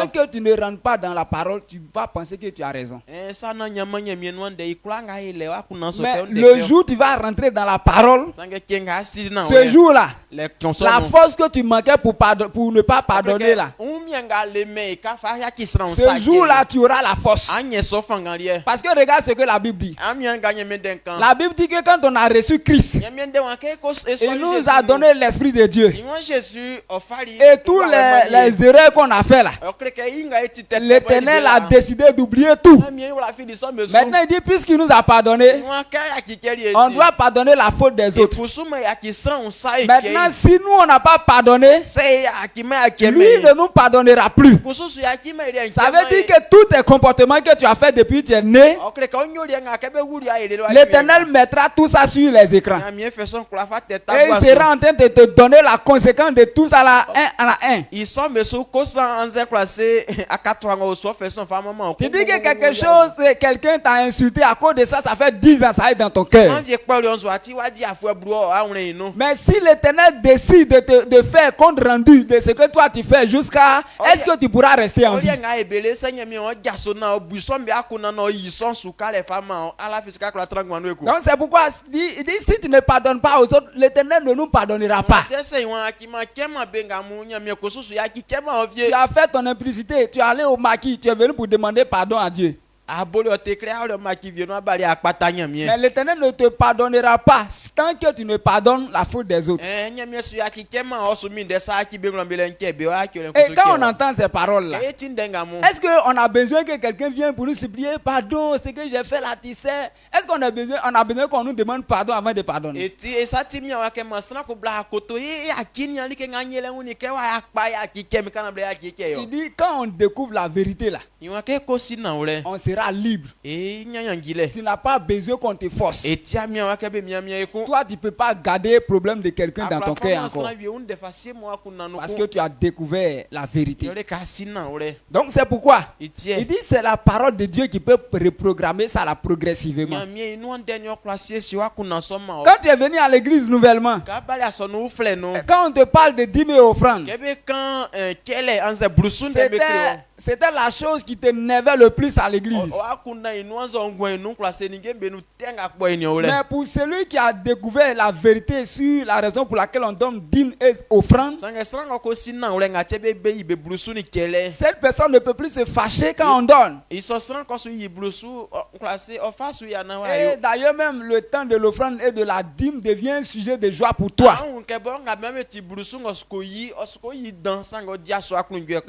que tu ne rentres pas dans la parole, tu vas penser que tu as raison. Mais le jour où tu vas rentrer dans la parole, ce jour-là, la force que tu manquais pour ne pas pardonner là, ce jour-là tu auras la force. Parce que regarde ce que la Bible dit. La Bible dit que quand on a reçu Christ, il nous a donné l'Esprit de Dieu. Et tous les erreurs qu'on a fait là, l'Éternel a décidé d'oublier tout. Maintenant il dit puisqu'il nous a pardonné, on doit pardonner la faute des autres. Maintenant si nous on n'a pas pardonné, lui ne nous pardonnera plus. Ça veut dire que tous tes comportements que tu as fait depuis que tu es né, l'Éternel mettra tout ça sur les écrans. Et il sera en train de te donner la conséquence de tout ça là, un à un. Tu dis que quelque chose, quelqu'un t'a insulté à cause de ça, ça fait 10 ans, ça est dans ton cœur. Mais si l'Éternel décide de faire compte rendu de ce que toi tu fais jusqu'à, est-ce que tu pourras rester en vie? Donc c'est pourquoi il dit si tu ne pardonnes pas aux autres, l'Éternel ne nous pardonnera pas. Tu as fait ton implicité, tu es allé au maquis, tu es venu pour demander pardon à Dieu. Mais l'Éternel ne te pardonnera pas tant que tu ne pardonnes la faute des autres. Et quand on entend ces paroles-là, est-ce qu'on a besoin que quelqu'un vienne pour nous supplier pardon, ce que j'ai fait là, tu sais? Est-ce qu'on a besoin qu'on nous demande pardon avant de pardonner? Il dit quand on découvre la vérité là, on sera seras libre. Tu n'as pas besoin qu'on te force. Toi, tu ne peux pas garder le problème de quelqu'un dans ton cœur encore. Parce que tu as découvert la vérité. Donc c'est pourquoi il dit c'est la parole de Dieu qui peut reprogrammer ça là progressivement. Quand tu es venu à l'église nouvellement, quand on te parle de 10 000 offrandes, c'était la chose qui t'énervait le plus à l'église. Mais pour celui qui a découvert la vérité sur la raison pour laquelle on donne dîmes et offrandes, cette personne ne peut plus se fâcher quand on donne. Et d'ailleurs même le temps de l'offrande et de la dîme devient un sujet de joie pour toi.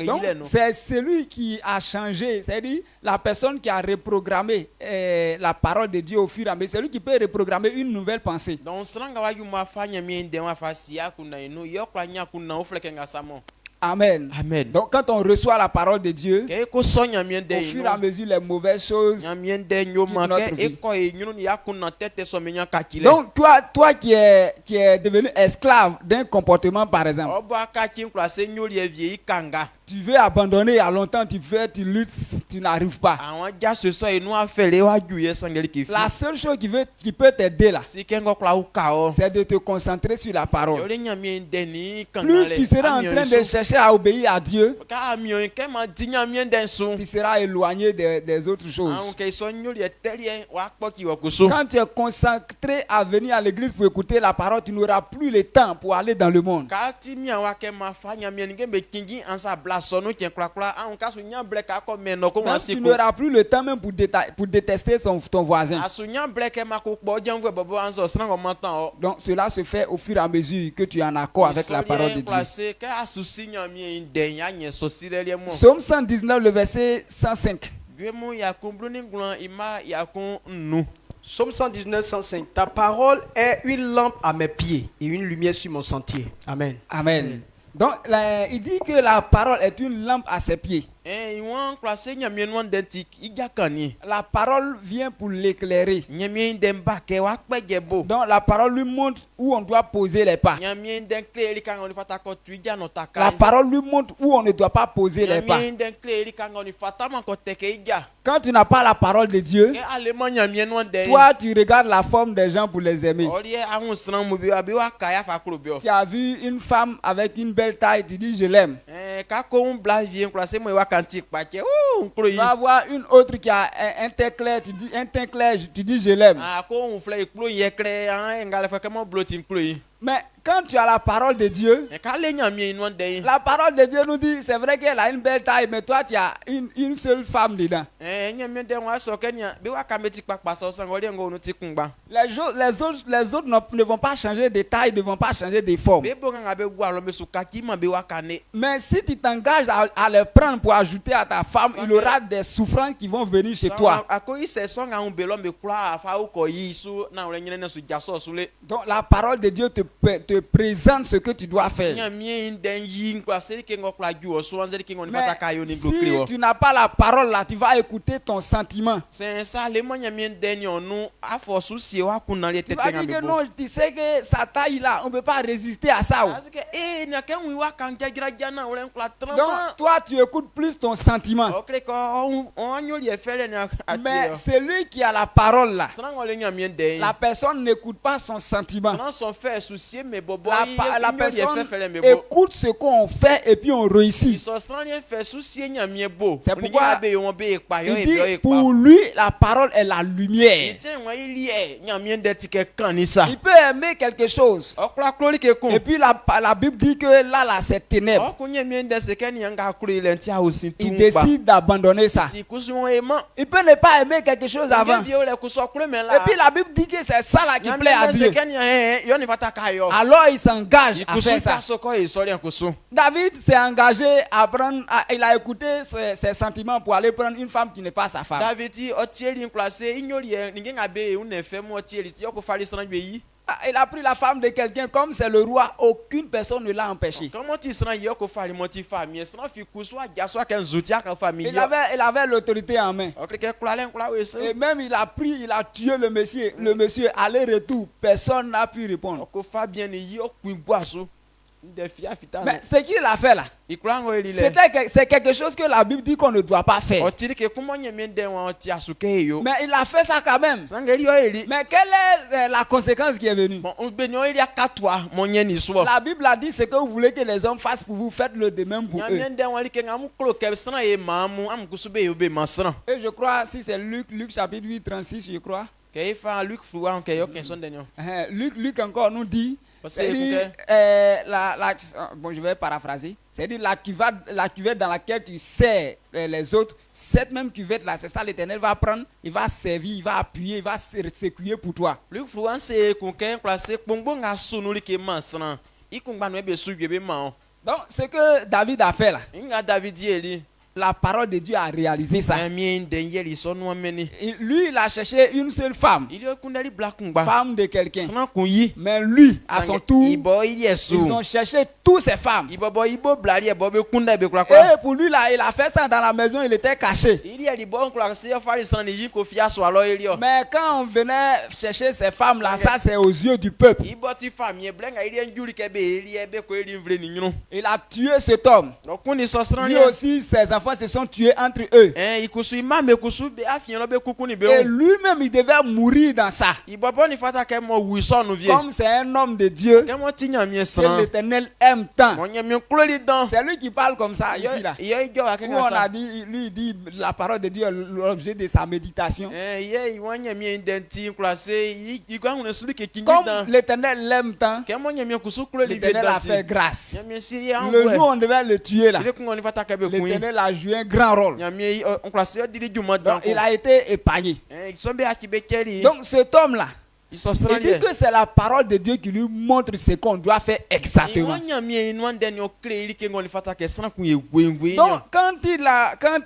Donc c'est celui qui a changé, c'est-à-dire la personne qui a reprogrammé la parole de Dieu au fur et à mesure, c'est lui qui peut reprogrammer une nouvelle pensée. Amen. Amen. Donc quand on reçoit la parole de Dieu, au fur et à mesure les mauvaises choses quittent notre vie. Donc toi qui es devenu esclave d'un comportement par exemple, tu veux abandonner il y a longtemps, tu luttes, tu n'arrives pas. La seule chose qui peut t'aider là, c'est de te concentrer sur la parole. Plus tu seras en train de chercher à obéir à Dieu, tu seras éloigné des autres choses. Quand tu es concentré à venir à l'église pour écouter la parole, tu n'auras plus le temps pour aller dans le monde. Quand tu n'auras plus le temps même pour détester ton voisin. Donc cela se fait au fur et à mesure que tu es en accord avec la parole de Dieu. Psaume 119, le verset 105. Psaume 119, 105. Ta parole est une lampe à mes pieds et une lumière sur mon sentier. Amen. Amen. Donc, il dit que la parole est une lampe à ses pieds. La parole vient pour l'éclairer. Donc, la parole lui montre où on doit poser les pas. La parole lui montre où on ne doit pas poser les pas. Quand tu n'as pas la parole de Dieu, toi, tu regardes la forme des gens pour les aimer. Tu as vu une femme avec une belle taille, tu dis je l'aime. Tu vas voir une autre qui a un teint clair, tu dis je l'aime. Mais quand tu as la parole de Dieu, la parole de Dieu nous dit, c'est vrai qu'elle a une belle taille, mais toi tu as une seule femme dedans. Les autres ne vont pas changer de taille, ne vont pas changer de forme. Mais si tu t'engages à les prendre pour ajouter à ta femme, il y aura des souffrances qui vont venir chez toi. Donc la parole de Dieu te présente ce que tu dois faire. Mais si tu n'as pas la parole là, tu vas écouter ton sentiment. Tu vas dire que non, tu sais que sa taille là, on ne peut pas résister à ça. Donc toi tu écoutes plus ton sentiment. Mais celui qui a la parole là, la personne n'écoute pas son sentiment. La personne écoute ce qu'on fait et puis on réussit. C'est pourquoi il dit pour lui la parole est la lumière. Il peut aimer quelque chose et puis la Bible dit que là c'est ténèbres. Il décide d'abandonner ça. Il peut ne pas aimer quelque chose avant. Et puis la Bible dit que c'est ça là qui plaît à Dieu. Alors il s'engage à faire ça. David s'est engagé à prendre, il a écouté ses sentiments pour aller prendre une femme qui n'est pas sa femme. Il a pris la femme de quelqu'un comme c'est le roi, aucune personne ne l'a empêché. Il avait l'autorité en main. Et même il a tué le monsieur aller-retour, personne n'a pu répondre. Mais ce qu'il a fait là, c'est quelque chose que la Bible dit qu'on ne doit pas faire. Mais il a fait ça quand même. Mais quelle est la conséquence qui est venue? La Bible a dit ce que vous voulez que les hommes fassent pour vous, faites-le de même pour eux. Et je crois, si c'est Luc chapitre 8, 36, je crois. Luc encore nous dit, bon, je vais paraphraser. C'est-à-dire la cuvette dans laquelle tu sers les autres, cette même cuvette là, c'est ça l'Éternel va prendre, il va servir, il va appuyer, il va s'écuyer pour toi. Donc ce que David a fait là, la parole de Dieu a réalisé ça. Lui, il a cherché une seule femme. Femme de quelqu'un. Mais lui, à son tour, ils ont cherché toutes ces femmes. Et pour lui, là, il a fait ça dans la maison, il était caché. Mais quand on venait chercher ces femmes-là, ça c'est aux yeux du peuple. Il a tué cet homme. Lui aussi, ses enfants se sont tués entre eux. Et lui-même, il devait mourir dans ça. Comme c'est un homme de Dieu que l'Éternel aime tant. C'est lui qui parle comme ça ici là. Où on a dit, lui il dit la parole de Dieu est l'objet de sa méditation. Comme l'Éternel l'aime tant, l'Éternel a fait grâce. Le jour où on devait le tuer là, l'Éternel a joué un grand rôle. Donc, il a été épargné. Donc cet homme là, il dit que c'est la parole de Dieu qui lui montre ce qu'on doit faire exactement. Donc quand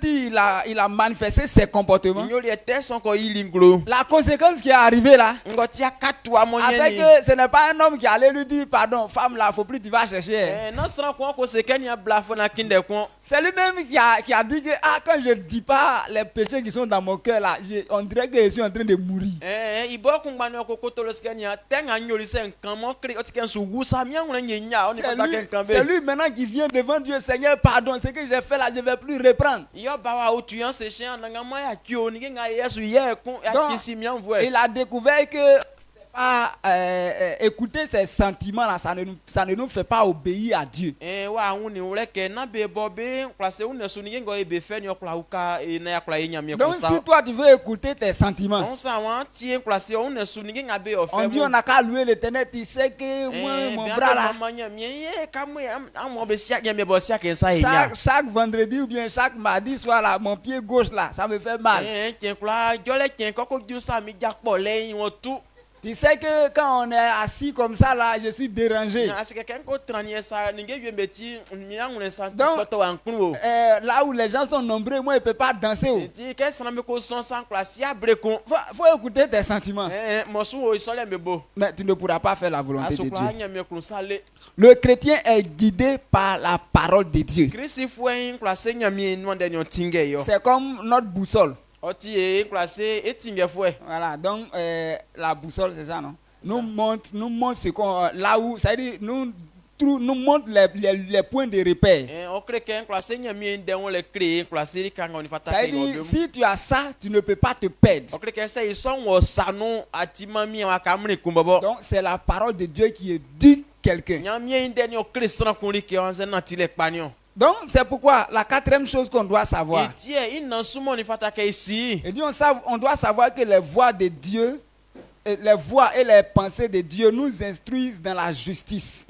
il a manifesté ses comportements, la conséquence qui est arrivée là, a fait que ce n'est pas un homme qui allait lui dire pardon, femme là, faut plus tu vas chercher. C'est lui-même qui a dit que quand je dis pas les péchés qui sont dans mon cœur là, on dirait que je suis en train de mourir. C'est lui maintenant qui vient devant Dieu, Seigneur, pardon, ce que j'ai fait là, je ne vais plus reprendre. Donc, il a découvert que écouter ses sentiments là, ça ne nous fait pas obéir à Dieu. Donc si toi tu veux écouter tes sentiments, on dit on n'a qu'à louer l'Éternel. Tu sais que moi mon bras là, chaque vendredi ou bien chaque mardi soir là, mon pied gauche là, ça me fait mal. Tu sais que quand on est assis comme ça là, je suis dérangé. Donc, là où les gens sont nombreux, moi je ne peux pas danser. Faut écouter tes sentiments. Mais tu ne pourras pas faire la volonté de Dieu. Le chrétien est guidé par la parole de Dieu. C'est comme notre boussole. Voilà, donc la boussole, c'est ça, non? Nous montre ce qu'on là où, ça veut dire nous montre les points de repère. Ça veut dire si tu as ça, tu ne peux pas te perdre. Donc c'est la parole de Dieu qui éduque quelqu'un. Donc c'est pourquoi la quatrième chose qu'on doit savoir, on doit savoir que les voies de Dieu, les voies et les pensées de Dieu nous instruisent dans la justice.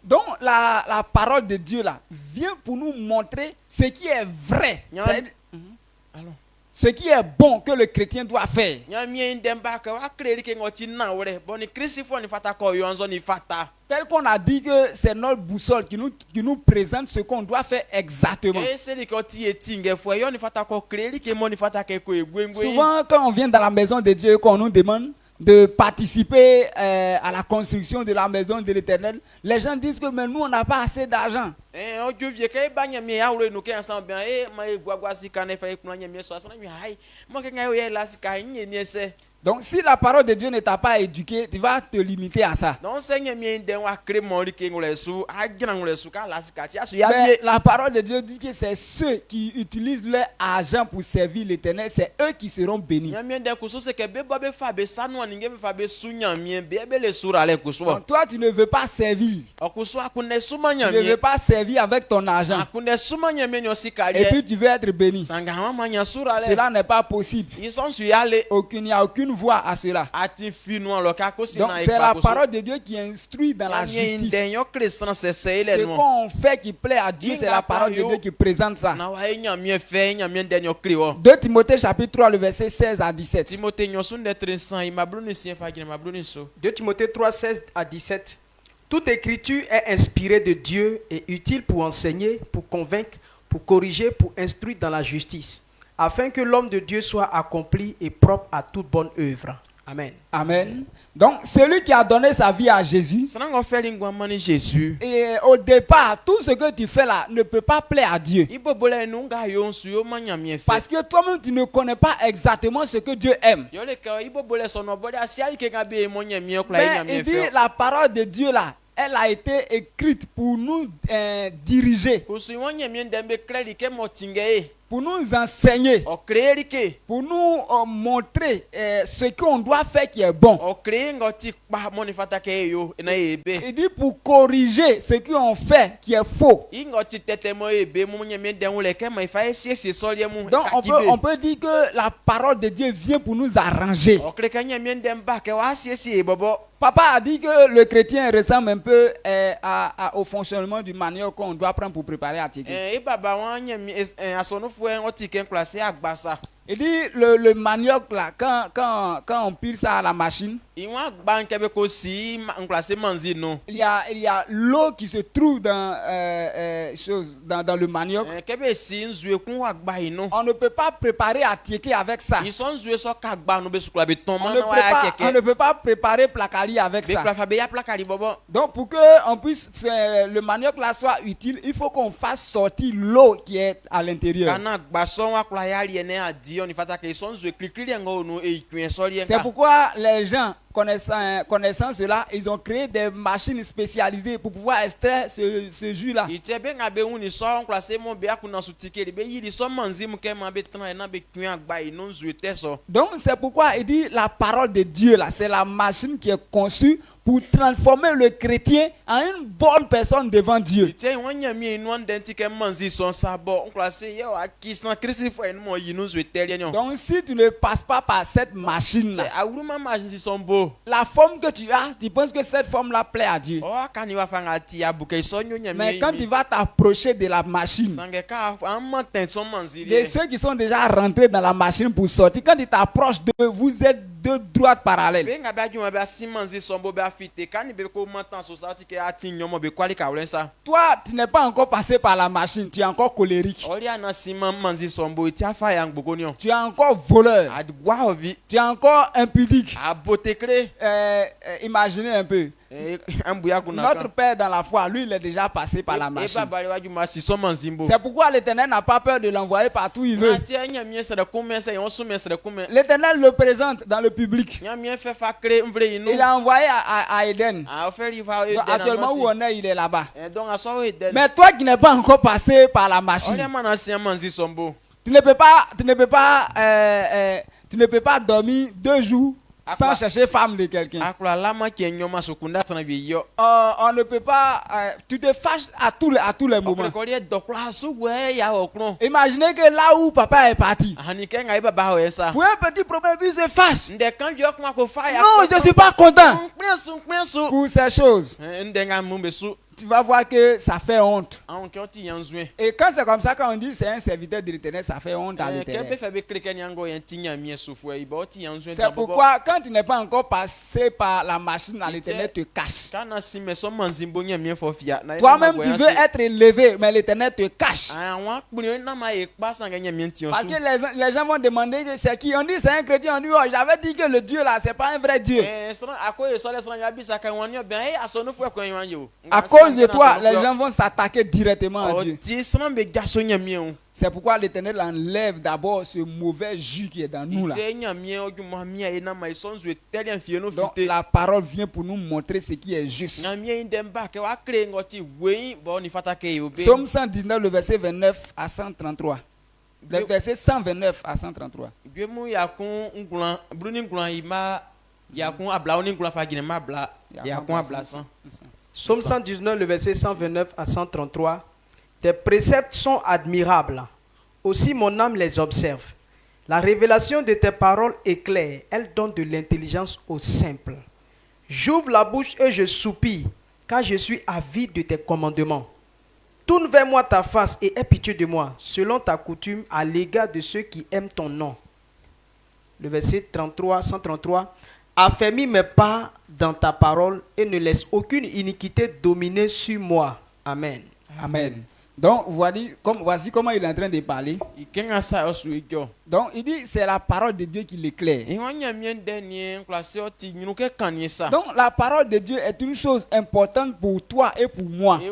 Donc la parole de Dieu là vient pour nous montrer ce qui est vrai. ce qui est bon que le chrétien doit faire. Tel qu'on a dit que c'est notre boussole qui nous présente ce qu'on doit faire exactement. Souvent, quand on vient dans la maison de Dieu, qu'on nous demande de participer à la construction de la maison de l'Éternel, les gens disent que mais nous on n'a pas assez d'argent. Donc si la parole de Dieu ne t'a pas éduqué, tu vas te limiter à ça. Mais la parole de Dieu dit que c'est ceux qui utilisent leur argent pour servir l'Éternel, c'est eux qui seront bénis. Donc toi tu ne veux pas servir. Tu ne veux pas servir avec ton argent. Et puis tu veux être béni. Cela n'est pas possible. Il n'y a aucune voie à cela. Donc c'est la parole de Dieu qui instruit dans la justice. Ce qu'on fait qui plaît à Dieu, c'est la parole de Dieu qui présente ça. 2 Timothée chapitre 3, le verset 16 à 17. 2 Timothée 3, 16 à 17. Toute écriture est inspirée de Dieu et utile pour enseigner, pour convaincre, pour corriger, pour instruire dans la justice, afin que l'homme de Dieu soit accompli et propre à toute bonne œuvre. Amen. Amen. Donc, celui qui a donné sa vie à Jésus, et au départ, tout ce que tu fais là ne peut pas plaire à Dieu. Parce que toi-même, tu ne connais pas exactement ce que Dieu aime. Mais il dit, la parole de Dieu là, elle a été écrite pour nous diriger, pour nous enseigner, pour nous montrer ce qu'on doit faire qui est bon. Il dit pour corriger ce qu'on fait qui est faux. Donc on peut dire que la parole de Dieu vient pour nous arranger. Papa a dit que le chrétien ressemble un peu au fonctionnement du manioc qu'on doit prendre pour préparer à tiéké. Il dit le manioc là, quand on pile ça à la machine, il y a l'eau qui se trouve dans le manioc. On ne peut pas préparer à tiéké avec ça. On ne peut pas préparer placali avec ça. Donc pour que le manioc là soit utile, il faut qu'on fasse sortir l'eau qui est à l'intérieur. C'est pourquoi les gens connaissant cela, ils ont créé des machines spécialisées pour pouvoir extraire ce jus-là. Donc c'est pourquoi il dit la parole de Dieu là, c'est la machine qui est conçue pour transformer le chrétien en une bonne personne devant Dieu. Donc si tu ne passes pas par cette machine là, la forme que tu as, tu penses que cette forme-là plaît à Dieu. Mais quand tu vas t'approcher de la machine, de ceux qui sont déjà rentrés dans la machine pour sortir, quand tu t'approches d'eux, vous êtes deux droites parallèles. Toi, tu n'es pas encore passé par la machine, tu es encore colérique. Tu es encore voleur. Tu es encore impudique. Imaginez un peu. Notre père dans la foi, lui, il est déjà passé par la machine. C'est pourquoi l'Éternel n'a pas peur de l'envoyer partout où il veut. L'Éternel le présente dans le public. Il a envoyé à Eden. Donc, actuellement où on est, il est là-bas. Mais toi qui n'es pas encore passé par la machine, tu ne peux pas dormir 2 jours sans chercher femme de quelqu'un. On ne peut pas. Tu te fâches à tous les moments. Imaginez que là où papa est parti, pour un petit problème, il se fâche. Non, je ne suis pas content pour ces choses. tu vas voir que ça fait honte. Et quand c'est comme ça, quand on dit c'est un serviteur de l'Éternel, ça fait honte à l'Éternel. C'est pourquoi quand tu n'es pas encore passé par la machine à l'Éternel te cache. Toi-même tu veux être élevé, mais l'Éternel te cache. Parce que les gens vont demander que c'est qui. On dit c'est un chrétien, on dit oh, j'avais dit que le Dieu là c'est pas un vrai Dieu. À cause de toi, les gens vont s'attaquer directement à Dieu. C'est pourquoi l'Éternel enlève d'abord ce mauvais jus qui est dans nous là. Donc la parole vient pour nous montrer ce qui est juste. Psaume 119, le verset 29 à 133. Le verset 129 à 133. Psaume 119, le verset 129 à 133. Tes préceptes sont admirables. Aussi mon âme les observe. La révélation de tes paroles est claire. Elle donne de l'intelligence aux simples. J'ouvre la bouche et je soupire, car je suis avide de tes commandements. Tourne vers moi ta face et aie pitié de moi, selon ta coutume à l'égard de ceux qui aiment ton nom. Le verset 33, 133. Affermis mes pas dans ta parole et ne laisse aucune iniquité dominer sur moi. Amen. Amen. Donc, voici comment il est en train de parler. Donc, il dit c'est la parole de Dieu qui l'éclaire. Donc, la parole de Dieu est une chose importante pour toi et pour moi. Et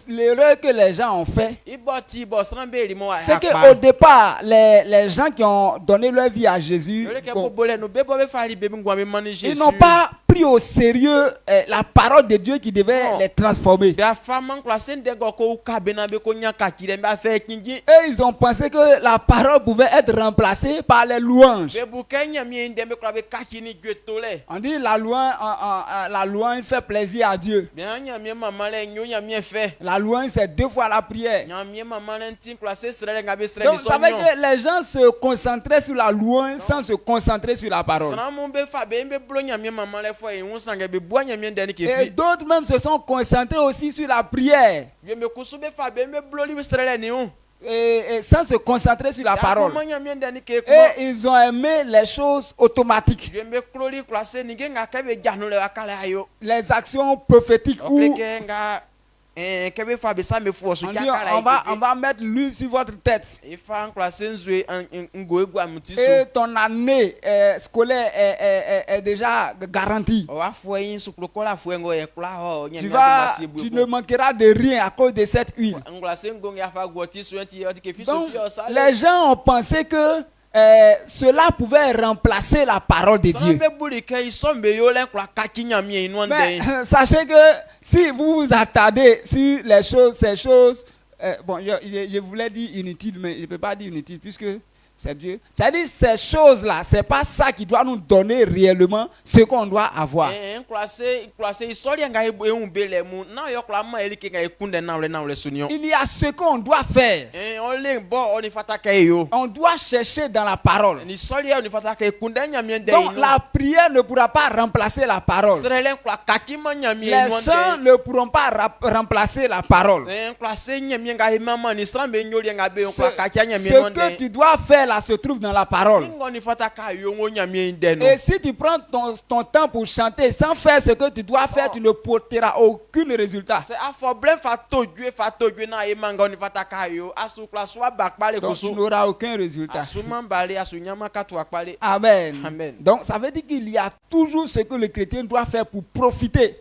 l'erreur que les gens ont fait, c'est qu'au départ, les gens qui ont donné leur vie à Jésus, ils n'ont pas pris au sérieux la parole de Dieu qui devait les transformer. Et ils ont pensé que la parole pouvait être remplacée par les louanges. On dit la louange fait plaisir à Dieu. La louange c'est 2 fois la prière. Donc vous savez que les gens se concentraient sur la louange sans se concentrer sur la parole. Et d'autres même se sont concentrés aussi sur la prière. Et sans se concentrer sur la parole. Et ils ont aimé les choses automatiques. Les actions prophétiques où on va mettre l'huile sur votre tête. Et ton année scolaire est déjà garantie. Tu ne manqueras de rien à cause de cette huile. Donc, les gens ont pensé que cela pouvait remplacer la parole de Dieu. Mais sachez que si vous vous attardez sur ces choses, bon, je voulais dire inutile, mais je ne peux pas dire inutile puisque c'est Dieu. C'est-à-dire ces choses-là, c'est pas ça qui doit nous donner réellement ce qu'on doit avoir. Il y a ce qu'on doit faire. On doit chercher dans la parole. Donc la prière ne pourra pas remplacer la parole. Les chants ne pourront pas remplacer la parole. Ce que tu dois faire là se trouve dans la parole. Et si tu prends ton temps pour chanter sans faire ce que tu dois faire, tu ne porteras aucun résultat. Donc tu n'auras aucun résultat. Amen. Donc ça veut dire qu'il y a toujours ce que le chrétien doit faire pour profiter.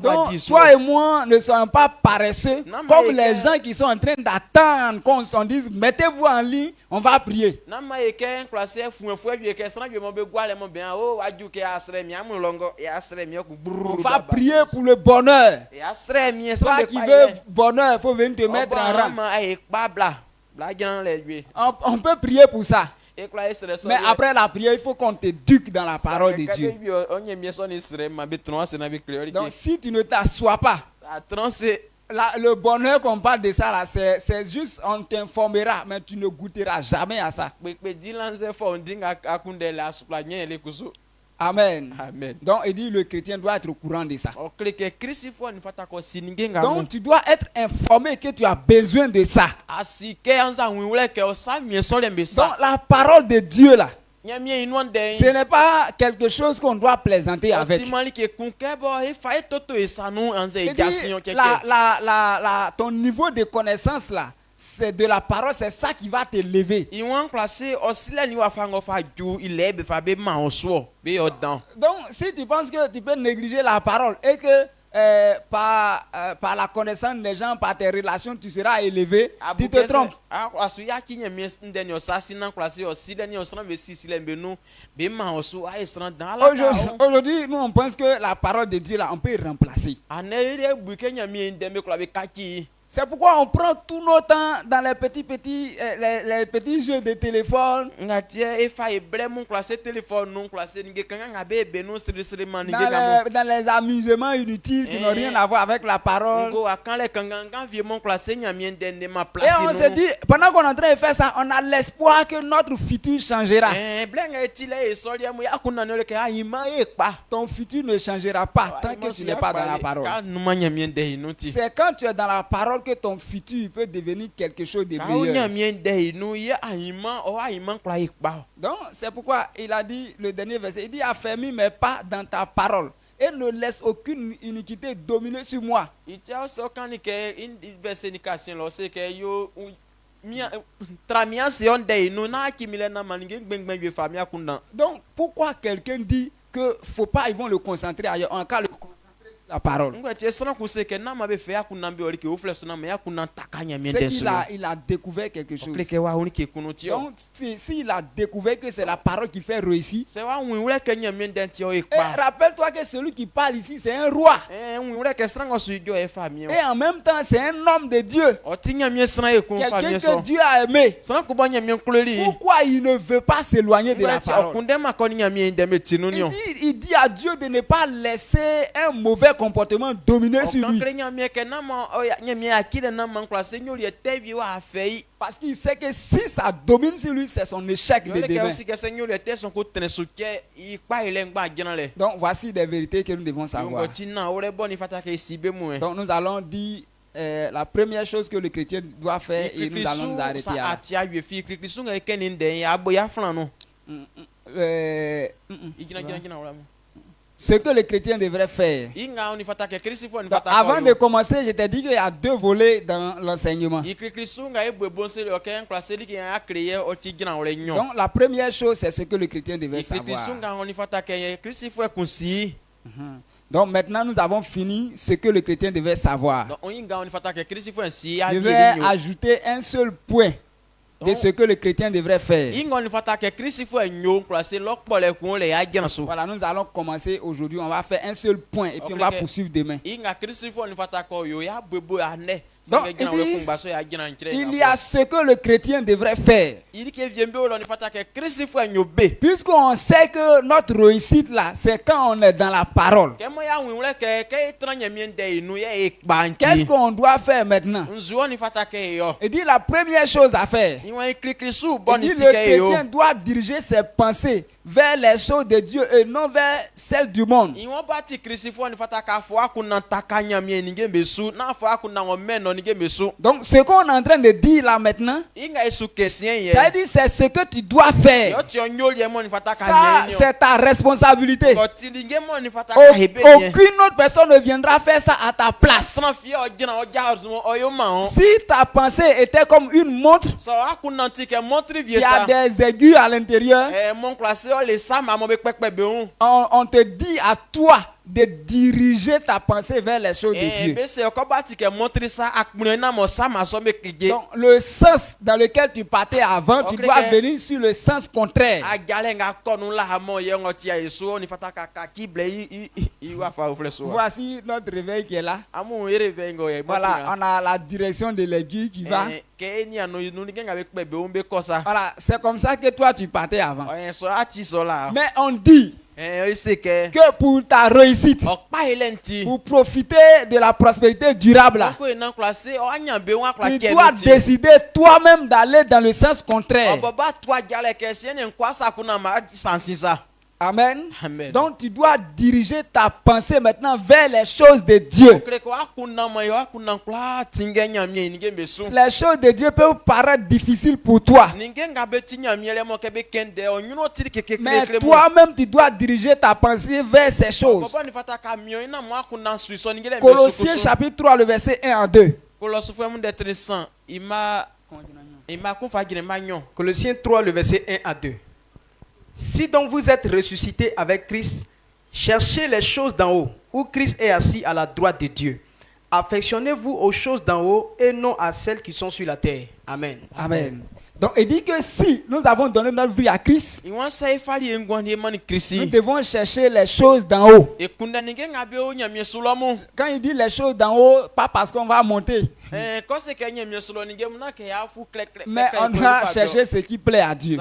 Donc toi et moi ne sommes pas paresseux comme les gens qui sont en train d'attendre qu'on dise mettez-vous en ligne, on va prier. On va prier pour le bonheur. Toi qui veux bonheur, il faut venir te mettre en rang. On peut prier pour ça. Mais après la prière, il faut qu'on t'éduque dans la parole de Dieu. Donc si tu ne t'assois pas le bonheur qu'on parle de ça là, c'est juste on t'informera, mais tu ne goûteras jamais à ça. Amen. Amen. Donc il dit le chrétien doit être au courant de ça. Donc tu dois être informé que tu as besoin de ça. Donc la parole de Dieu là, ce n'est pas quelque chose qu'on doit plaisanter avec. Ton niveau de connaissance là, c'est de la parole, c'est ça qui va te lever. Donc si tu penses que tu peux négliger la parole et que par la connaissance des gens, par tes relations, tu seras élevé, tu te trompes. Aujourd'hui, nous on pense que la parole de Dieu là, on peut remplacer. C'est pourquoi on prend tout notre temps dans les petits jeux de téléphone, dans les amusements inutiles qui n'ont rien à voir avec la parole. Et on se dit, pendant qu'on est en train de faire ça, on a l'espoir que notre futur changera. Ton futur ne changera pas tant que tu n'es pas dans la parole. C'est quand tu es dans la parole que ton futur peut devenir quelque chose de meilleur. Donc c'est pourquoi il a dit le dernier verset, il dit affermis mes pas dans ta parole et ne laisse aucune iniquité dominer sur moi. Donc pourquoi quelqu'un dit que faut pas, ils vont le concentrer ailleurs, en cas le la parole. C'est qu'il a découvert quelque chose. Donc, s'il a découvert que c'est la parole qui fait réussir, rappelle-toi que celui qui parle ici, c'est un roi. Et en même temps, c'est un homme de Dieu. Quelqu'un que Dieu a aimé. Pourquoi il ne veut pas s'éloigner de la parole? Il dit à Dieu de ne pas laisser un mauvais comportement dominer sur lui. Parce qu'il sait que si ça domine sur lui, c'est son échec de demain. Donc voici des vérités que nous devons savoir. Donc nous allons dire la première chose que le chrétien doit faire et nous allons nous arrêter là. Ce que le chrétien devrait faire. Donc, avant de commencer, je t'ai dit qu'il y a deux volets dans l'enseignement. Donc la première chose, c'est ce que le chrétien devrait savoir. Donc maintenant, nous avons fini ce que le chrétien devait savoir. Je vais ajouter un seul point de ce que le chrétien devrait faire. Voilà, nous allons commencer aujourd'hui. On va faire un seul point et puis on va poursuivre demain. Donc, il y a ce que le chrétien devrait faire. Puisqu'on sait que notre réussite là, c'est quand on est dans la parole. Qu'est-ce qu'on doit faire maintenant? Il dit la première chose à faire. Il dit le chrétien doit diriger ses pensées vers les choses de Dieu et non vers celles du monde. Donc ce qu'on est en train de dire là maintenant, ça dit c'est ce que tu dois faire. Ça c'est ta responsabilité. Aucune autre personne ne viendra faire ça à ta place. Si ta pensée était comme une montre qui a des aiguilles à l'intérieur, on te dit à toi de diriger ta pensée vers les choses de Dieu. Donc, le sens dans lequel tu partais avant, tu dois venir sur le sens contraire. Voici notre réveil qui est là. Voilà, on a la direction de l'aiguille qui va. Voilà, c'est comme ça que toi tu partais avant. Mais on dit que pour ta réussite, pour profiter de la prospérité durable, tu dois décider toi-même d'aller dans le sens contraire. Amen. Amen. Donc tu dois diriger ta pensée maintenant vers les choses de Dieu. Les choses de Dieu peuvent paraître difficiles pour toi. Mais toi-même tu dois diriger ta pensée vers ces choses. Colossiens chapitre 3, le verset 1 à 2. Colossiens 3, le verset 1 à 2. Si donc vous êtes ressuscités avec Christ, cherchez les choses d'en haut, où Christ est assis à la droite de Dieu. Affectionnez-vous aux choses d'en haut et non à celles qui sont sur la terre. Amen. Amen. Donc il dit que si nous avons donné notre vie à Christ, nous devons chercher les choses d'en haut. Quand il dit les choses d'en haut, pas parce qu'on va monter, mais on doit chercher ce qui plaît à Dieu.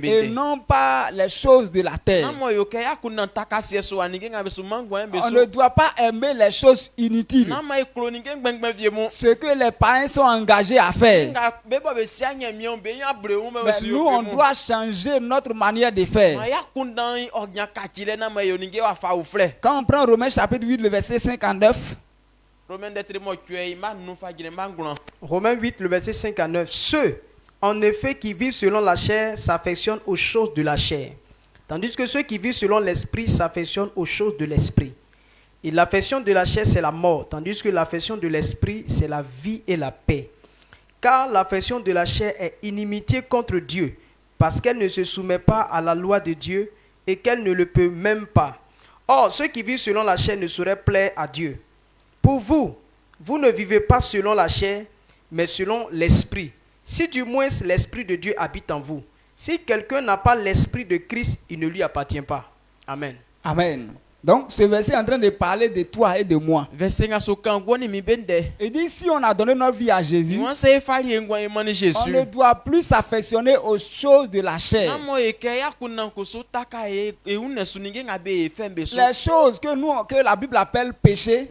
Et non pas les choses de la terre. On ne doit pas aimer les choses inutiles. Ce que les païens sont engagés à faire. Mais nous, on doit changer notre manière de faire. Quand on prend Romains chapitre 8, le verset 59. Romains 8, le verset 59. Ceux, en effet, qui vivent selon la chair s'affectionnent aux choses de la chair, tandis que ceux qui vivent selon l'esprit s'affectionnent aux choses de l'esprit. Et l'affection de la chair, c'est la mort, tandis que l'affection de l'esprit, c'est la vie et la paix. Car l'affection de la chair est inimitié contre Dieu, parce qu'elle ne se soumet pas à la loi de Dieu et qu'elle ne le peut même pas. Or, ceux qui vivent selon la chair ne sauraient plaire à Dieu. Pour vous, vous ne vivez pas selon la chair, mais selon l'esprit. Si du moins l'esprit de Dieu habite en vous. Si quelqu'un n'a pas l'esprit de Christ, il ne lui appartient pas. Amen. Amen. Donc, ce verset est en train de parler de toi et de moi. Il dit, si on a donné notre vie à Jésus, on ne doit plus s'affectionner aux choses de la chair. Les choses que la Bible appelle péché,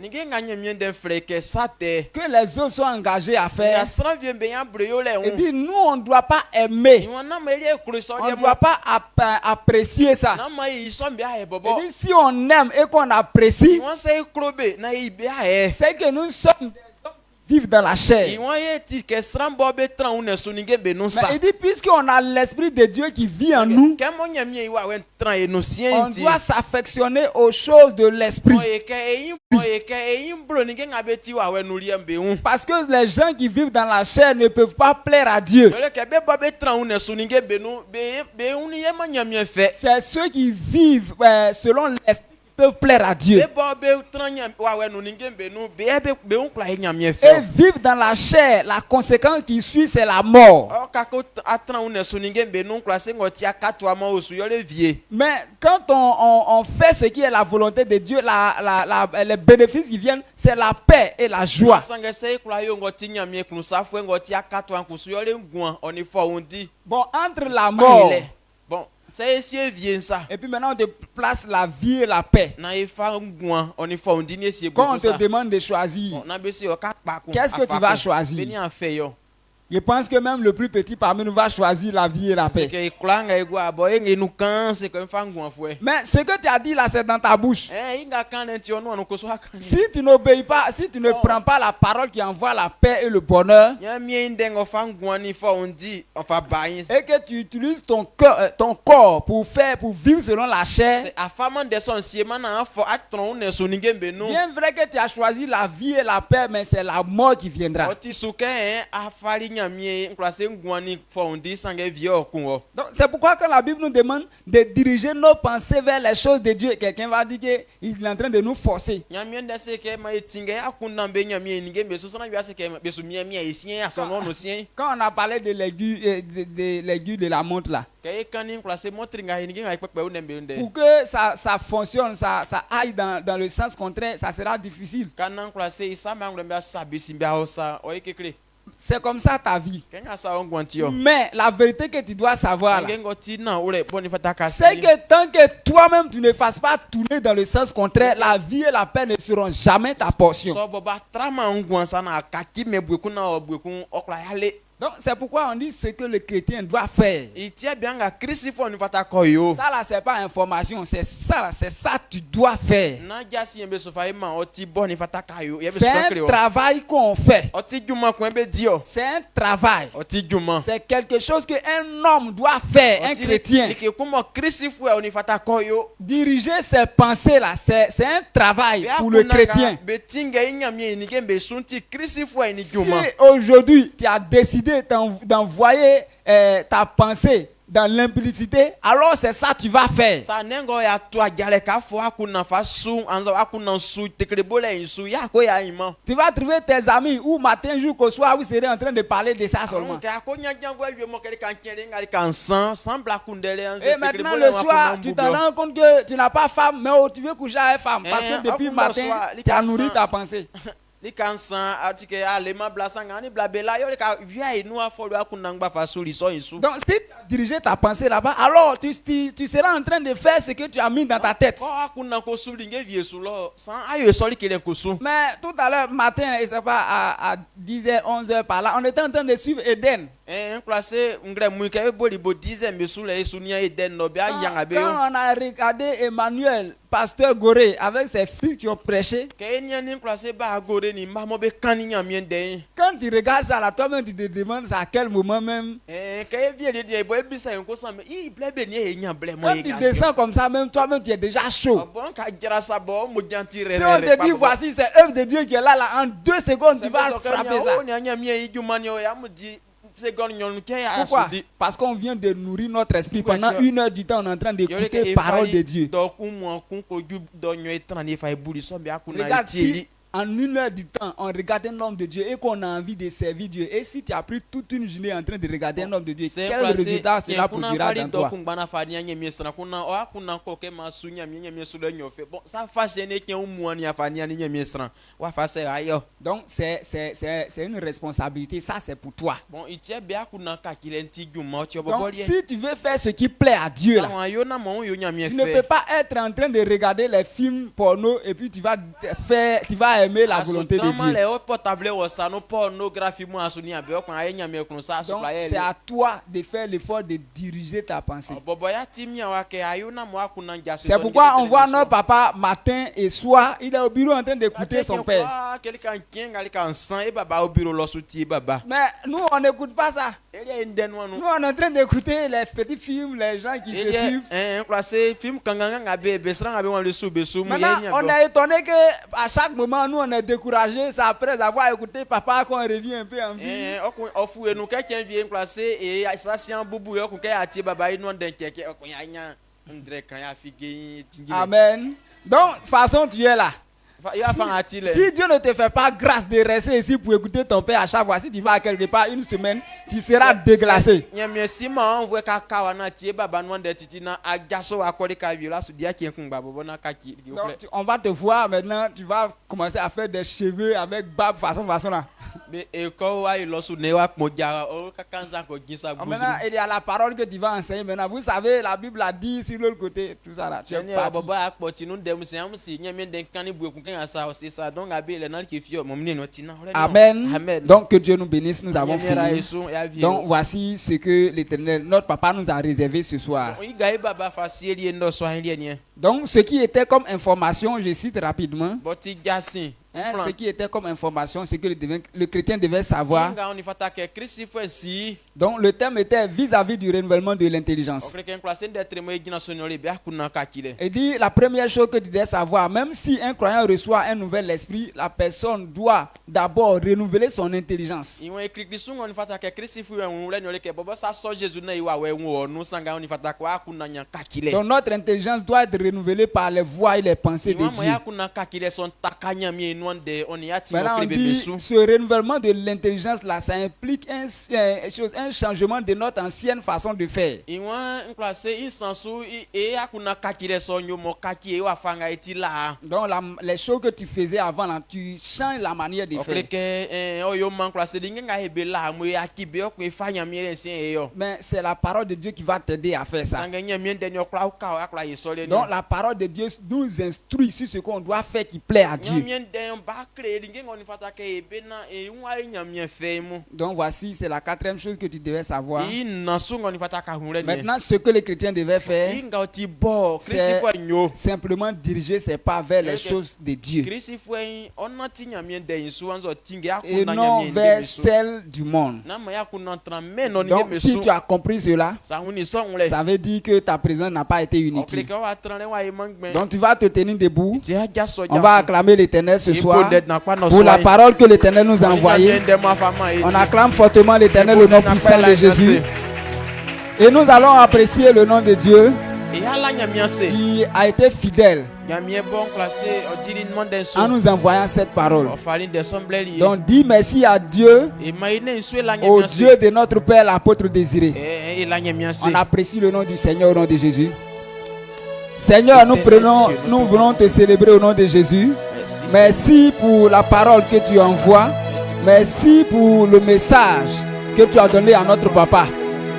que les autres sont engagés à faire. Il dit, nous, on ne doit pas aimer. On ne doit pas apprécier ça. Il dit, si on aime et qu'on apprécie, c'est que nous sommes des hommes qui vivent dans la chair. Mais il dit, puisqu'on a l'esprit de Dieu qui vit en nous, on doit s'affectionner aux choses de l'esprit. Parce que les gens qui vivent dans la chair ne peuvent pas plaire à Dieu. C'est ceux qui vivent selon l'esprit peuvent plaire à Dieu. Et vivre dans la chair, la conséquence qui suit, c'est la mort. Mais quand on fait ce qui est la volonté de Dieu, les bénéfices qui viennent, c'est la paix et la joie. Bon, entre la mort, et puis maintenant on te place la vie et la paix. Quand on te demande de choisir, qu'est-ce que tu vas choisir? Je pense que même le plus petit parmi nous va choisir la vie et la paix. Mais ce que tu as dit là, c'est dans ta bouche. Si tu n'obéis pas, si tu ne prends pas la parole qui envoie la paix et le bonheur, et que tu utilises ton corps pour vivre selon la chair, bien vrai que tu as choisi la vie et la paix, mais c'est la mort qui viendra. Donc c'est pourquoi quand la Bible nous demande de diriger nos pensées vers les choses de Dieu, quelqu'un va dire qu'il est en train de nous forcer. Quand on a parlé de l'aiguille de la montre là, pour que ça fonctionne, ça aille dans le sens contraire, ça sera difficile. C'est comme ça ta vie. Mais la vérité que tu dois savoir, c'est que tant que toi-même tu ne fasses pas tourner dans le sens contraire, la vie et la paix ne seront jamais ta portion. Donc c'est pourquoi on dit ce que le chrétien doit faire. Ça là c'est pas information, c'est ça tu dois faire. C'est un travail qu'on fait. C'est un travail. C'est quelque chose qu'un homme doit faire, un chrétien. Diriger ses pensées là, c'est un travail pour le chrétien. Si aujourd'hui tu as décidé d'envoyer ta pensée dans l'implicité, alors c'est ça que tu vas faire. Tu vas trouver tes amis où matin, jour qu'au soir, vous serez en train de parler de ça seulement. Et maintenant le soir, tu te rends compte que tu n'as pas femme, mais tu veux coucher avec femme. Parce que depuis le matin, tu as nourri ta pensée. Donc si tu diriges ta pensée là-bas, alors tu seras en train de faire ce que tu as mis dans ta tête. Mais tout à l'heure matin, je sais pas, à 10h, 11h par là, on était en train de suivre Eden. Quand on a regardé Emmanuel, pasteur Goré, avec ses fils qui ont prêché, quand tu regardes ça là, toi-même tu te demandes à quel moment même. Quand tu descends comme ça, même toi-même tu es déjà chaud. Si on te dit voici c'est œuvre de Dieu qui est là, en 2 secondes tu vas frapper ça. Pourquoi? Parce qu'on vient de nourrir notre esprit. Pendant 1 heure du temps, on est en train d'écouter la parole de Dieu. Regarde, si en 1 heure du temps, on regarde un homme de Dieu et qu'on a envie de servir Dieu, et si tu as pris toute une journée en train de regarder un homme de Dieu, quel résultat cela produira dans toi? Donc c'est une responsabilité, ça c'est pour toi. Donc si tu veux faire ce qui plaît à Dieu, là, tu ne peux pas être en train de regarder les films porno et puis tu vas aimer la volonté de Dieu. Donc c'est à toi de faire l'effort de diriger ta pensée. C'est pourquoi on voit notre papa matin et soir, il est au bureau en train d'écouter son père. Mais nous on n'écoute pas ça. Nous on est en train d'écouter les petits films, les gens qui se suivent. Maintenant on est étonné que à chaque moment nous on est découragé, c'est après avoir écouté papa qu'on revient un peu en vie. Amen. Donc, de toute façon, tu es là. Si Dieu ne te fait pas grâce de rester ici pour écouter ton père à chaque fois, si tu vas quelque part 1 semaine, tu seras déglacé. Donc, on va te voir maintenant, tu vas commencer à faire des cheveux avec barbe façon là. Maintenant, il y a la parole que tu vas enseigner maintenant. Vous savez, la Bible a dit sur l'autre côté, tout ça là. Tu es parti. Amen. Donc que Dieu nous bénisse, nous avons fini. Donc voici ce que l'Éternel, notre papa, nous a réservé ce soir. Donc ce qui était comme information, je cite rapidement. Ce qui était comme information, c'est que le chrétien devait savoir. Donc le thème était vis-à-vis du renouvellement de l'intelligence. Il dit la première chose que tu devais savoir, même si un croyant reçoit un nouvel esprit, la personne doit d'abord renouveler son intelligence. Donc notre intelligence doit être renouvelée par les voies et les pensées de Dieu. Maintenant, on dit, ce renouvellement de l'intelligence là, ça implique un changement de notre ancienne façon de faire. Donc les choses que tu faisais avant là, tu changes la manière de faire. Mais c'est la parole de Dieu qui va t'aider à faire ça. Donc la parole de Dieu nous instruit sur ce qu'on doit faire qui plaît à Dieu. Donc voici, c'est la quatrième chose que tu devais savoir. Maintenant, ce que les chrétiens devaient faire, c'est simplement diriger ses pas vers les choses de Dieu et non vers celles du monde. Donc si tu as compris cela, ça veut dire que ta présence n'a pas été inutile. Donc tu vas te tenir debout. On va acclamer l'Éternel ce soir pour la parole que l'Éternel nous a envoyée. On acclame fortement l'Éternel au nom puissant de Jésus. Et nous allons apprécier le nom de Dieu qui a été fidèle en nous envoyant cette parole. Donc dis merci à Dieu, au Dieu de notre Père l'apôtre Désiré. On apprécie le nom du Seigneur au nom de Jésus. Seigneur, nous voulons te célébrer au nom de Jésus. Merci pour la parole que tu envoies. Merci pour le message que tu as donné à notre papa.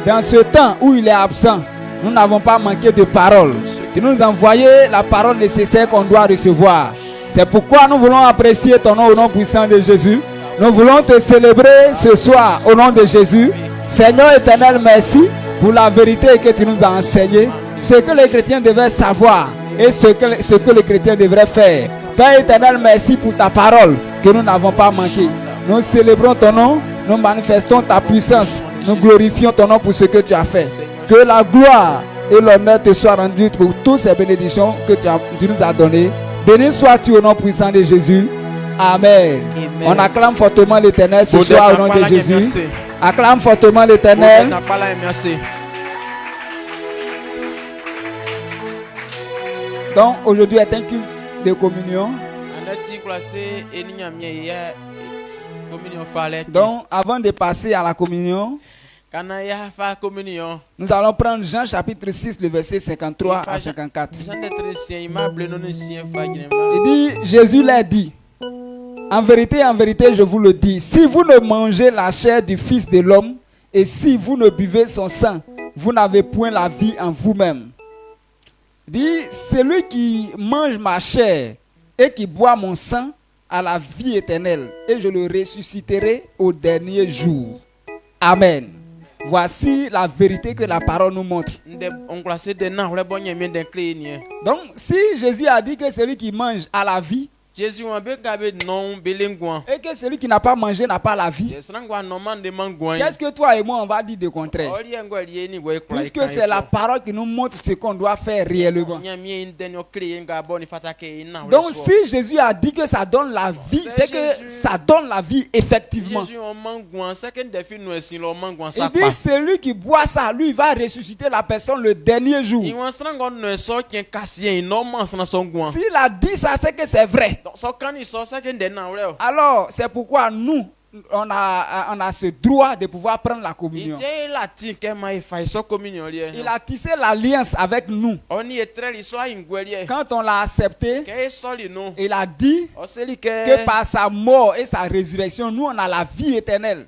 Dans ce temps où il est absent, nous n'avons pas manqué de parole. Tu nous as envoyé la parole nécessaire qu'on doit recevoir. C'est pourquoi nous voulons apprécier ton nom au nom puissant de Jésus. Nous voulons te célébrer ce soir au nom de Jésus. Seigneur éternel, merci pour la vérité que tu nous as enseignée. Ce que les chrétiens devaient savoir et ce que les chrétiens devraient faire. Père éternel, merci pour ta parole que nous n'avons pas manqué. Nous célébrons ton nom, nous manifestons ta puissance, nous glorifions ton nom pour ce que tu as fait. Que la gloire et l'honneur te soient rendus pour toutes ces bénédictions que tu nous as données. Béni sois-tu au nom puissant de Jésus. Amen. On acclame fortement l'Éternel ce soir au nom de Jésus. Acclame fortement l'Éternel. Donc aujourd'hui est un culte de communion. Donc avant de passer à la communion, nous allons prendre Jean chapitre 6, le verset 53 à 54. Il dit, Jésus leur dit, en vérité, je vous le dis, si vous ne mangez la chair du Fils de l'homme et si vous ne buvez son sang, vous n'avez point la vie en vous-même. Il dit, celui qui mange ma chair et qui boit mon sang a la vie éternelle et je le ressusciterai au dernier jour. Amen. Voici la vérité que la parole nous montre. Donc, si Jésus a dit que celui qui mange a la vie, et que celui qui n'a pas mangé n'a pas la vie, qu'est-ce que toi et moi on va dire de contraire? Puisque c'est la parole qui nous montre ce qu'on doit faire réellement. Donc si Jésus a dit que ça donne la vie, c'est que ça donne la vie effectivement. Il dit celui qui boit ça, lui va ressusciter la personne le dernier jour. S'il a dit ça, c'est que c'est vrai. Alors, c'est pourquoi nous, on a ce droit de pouvoir prendre la communion. Il a tissé l'alliance avec nous. Quand on l'a accepté, il a dit que par sa mort et sa résurrection, nous on a la vie éternelle.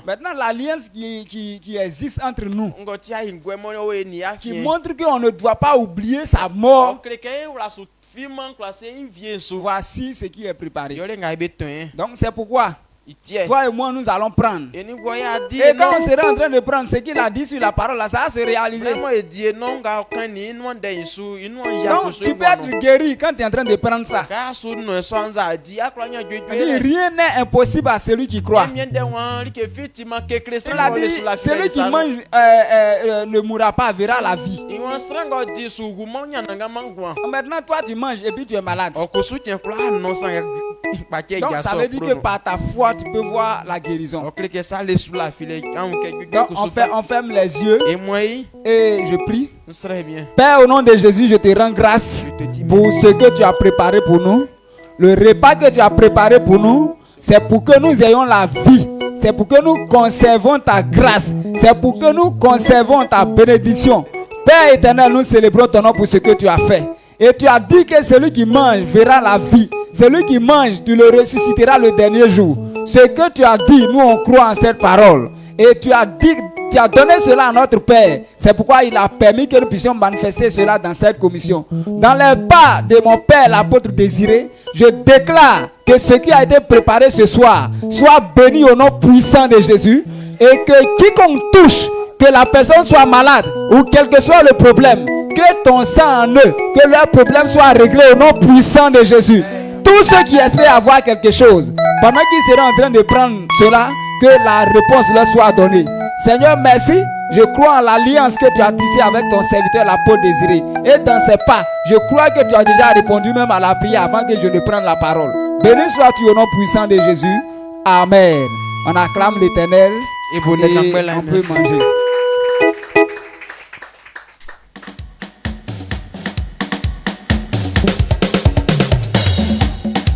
Maintenant, l'alliance qui existe entre nous, qui montre qu'on ne doit pas oublier sa mort. Voici ce qui est préparé. Donc c'est pourquoi toi et moi nous allons prendre. Et quand on sera en train de prendre ce qu'il a dit sur la parole là, ça va se réaliser. Donc tu peux être guéri quand tu es en train de prendre ça. Rien n'est impossible à celui qui croit. Il a dit, celui qui mange ne mourra pas, verra la vie. Maintenant toi tu manges et puis tu es malade. Donc ça veut dire que par ta foi tu peux voir la guérison. Donc, on ferme les yeux et je prie. Bien. Père, au nom de Jésus, je te rends grâce pour ce que tu as préparé pour nous. Le repas que tu as préparé pour nous, c'est pour que nous ayons la vie. C'est pour que nous conservons ta grâce. C'est pour que nous conservons ta bénédiction. Père éternel, nous célébrons ton nom pour ce que tu as fait. Et tu as dit que celui qui mange verra la vie. Celui qui mange, tu le ressusciteras le dernier jour. Ce que tu as dit, nous on croit en cette parole. Et tu as dit, tu as donné cela à notre Père. C'est pourquoi il a permis que nous puissions manifester cela dans cette commission. Dans les pas de mon Père, l'apôtre Désiré, je déclare que ce qui a été préparé ce soir soit béni au nom puissant de Jésus. Et que quiconque touche, que la personne soit malade ou quel que soit le problème, que ton sang en eux, que leur problème soit réglé au nom puissant de Jésus. Tous ceux qui espèrent avoir quelque chose, pendant qu'ils seront en train de prendre cela, que la réponse leur soit donnée. Seigneur, merci. Je crois en l'alliance que tu as tissée avec ton serviteur, l'apôtre Désiré. Et dans ces pas, je crois que tu as déjà répondu même à la prière avant que je ne prenne la parole. Béni sois-tu au nom puissant de Jésus. Amen. On acclame l'Éternel et on peut manger. En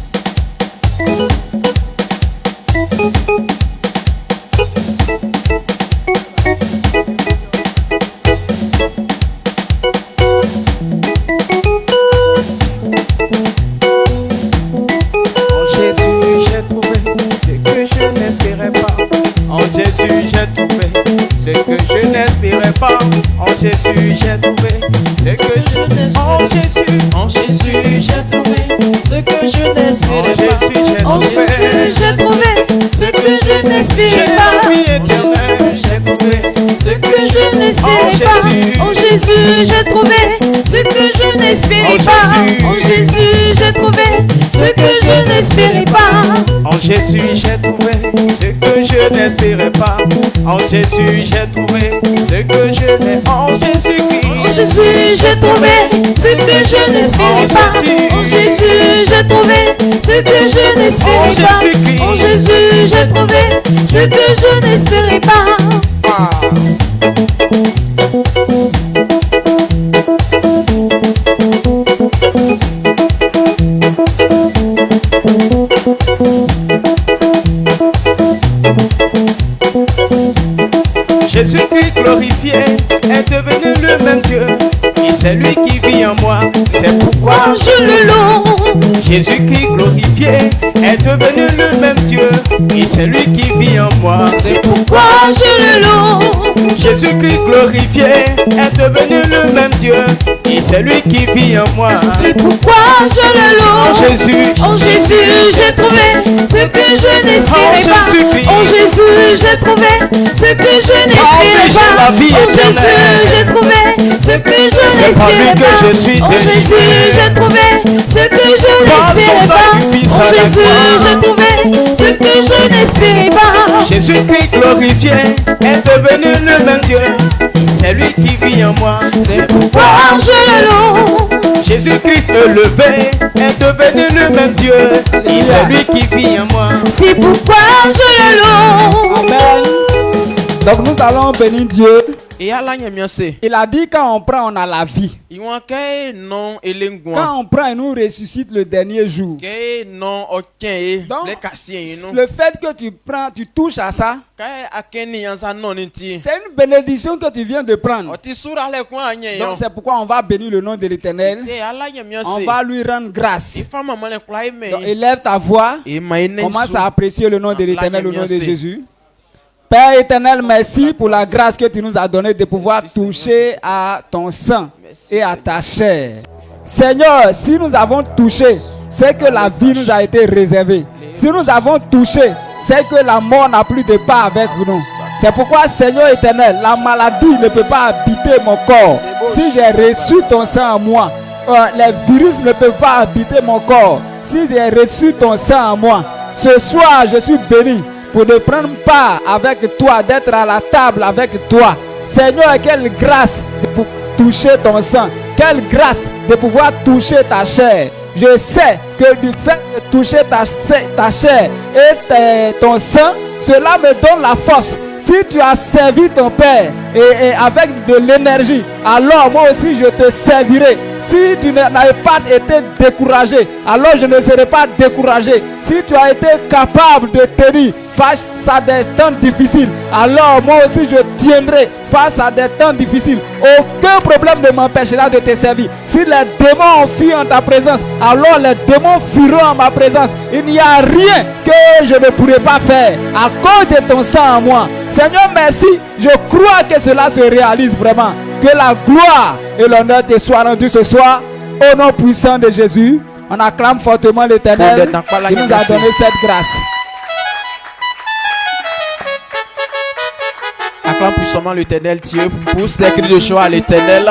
Jésus, j'ai trouvé ce que je n'espérais pas. En Jésus, j'ai trouvé ce que je n'espérais pas. En Jésus, j'ai trouvé ce que je n'espérais pas. J'ai trouvé ce que je n'espérais pas. En Jésus, j'ai trouvé ce que je n'espérais pas. En Jésus, j'ai trouvé ce que je n'espérais pas. En Jésus, j'ai trouvé ce que je n'espérais pas. En Jésus, j'ai trouvé ce que je n'ai. En Jésus, j'ai trouvé ce que je n'espérais pas. En Jésus, j'ai trouvé ce que je n'espérais pas. En Jésus, j'ai trouvé ce que je n'espérais pas. Jésus-Christ glorifié est devenu le même Dieu. Et c'est lui qui vit en moi. C'est pourquoi je le loue. Jésus-Christ glorifié est devenu le même Dieu. Et c'est lui qui vit en moi. C'est pourquoi je le loue. Jésus-Christ glorifié est devenu le même Dieu. Et c'est lui qui vit en moi. C'est pourquoi je le loue. En Jésus, j'ai trouvé ce que je n'espérais pas. En Jésus, j'ai trouvé ce que je n'espérais pas. En Jésus, j'ai trouvé ce que je n'espérais pas. En Jésus, j'ai trouvé ce que je n'espérais pas. En Jésus, j'ai trouvé ce que je n'espérais pas. Jésus-Christ glorifié est devenu le même Dieu. C'est lui qui vit en moi. C'est pourquoi je le loue. Jésus-Christ élevé est devenu le même Dieu. Et c'est lui qui vit en moi. C'est pourquoi je le loue. Amen. Donc nous allons bénir Dieu. Il a dit quand on prend, on a la vie. Quand on prend, il nous ressuscite le dernier jour. Donc, le fait que tu prends, tu touches à ça, c'est une bénédiction que tu viens de prendre. Donc c'est pourquoi on va bénir le nom de l'Éternel. On va lui rendre grâce. Donc, élève ta voix. Commence à apprécier le nom de l'Éternel, le nom de Jésus. Père éternel, merci pour la grâce que tu nous as donnée de pouvoir toucher à ton sang et à ta chair. Seigneur, si nous avons touché, c'est que la vie nous a été réservée. Si nous avons touché, c'est que la mort n'a plus de part avec nous. C'est pourquoi, Seigneur éternel, la maladie ne peut pas habiter mon corps. Si j'ai reçu ton sang en moi, les virus ne peuvent pas habiter mon corps. Si j'ai reçu ton sang en moi, ce soir je suis béni pour de prendre part avec toi, d'être à la table avec toi. Seigneur, quelle grâce de toucher ton sang. Quelle grâce de pouvoir toucher ta chair. je sais que du fait de toucher ta chair et ton sang, cela me donne la force. Si tu as servi ton Père et avec de l'énergie, alors moi aussi je te servirai. Si tu n'avais pas été découragé, alors je ne serai pas découragé. Si tu as été capable de tenir face à des temps difficiles, alors moi aussi je tiendrai face à des temps difficiles. Aucun problème ne m'empêchera de te servir. Si les démons ont fui en ta présence, alors les démons fuiront en ma présence. Il n'y a rien que je ne pourrai pas faire à cause de ton sang en moi. Seigneur, merci. Je crois que cela se réalise vraiment. Que la gloire et l'honneur te soient rendus ce soir. Au nom puissant de Jésus, on acclame fortement l'Éternel qui nous a donné cette grâce. Acclame puissamment l'Éternel. Dieu pousse des cris de joie à l'Éternel.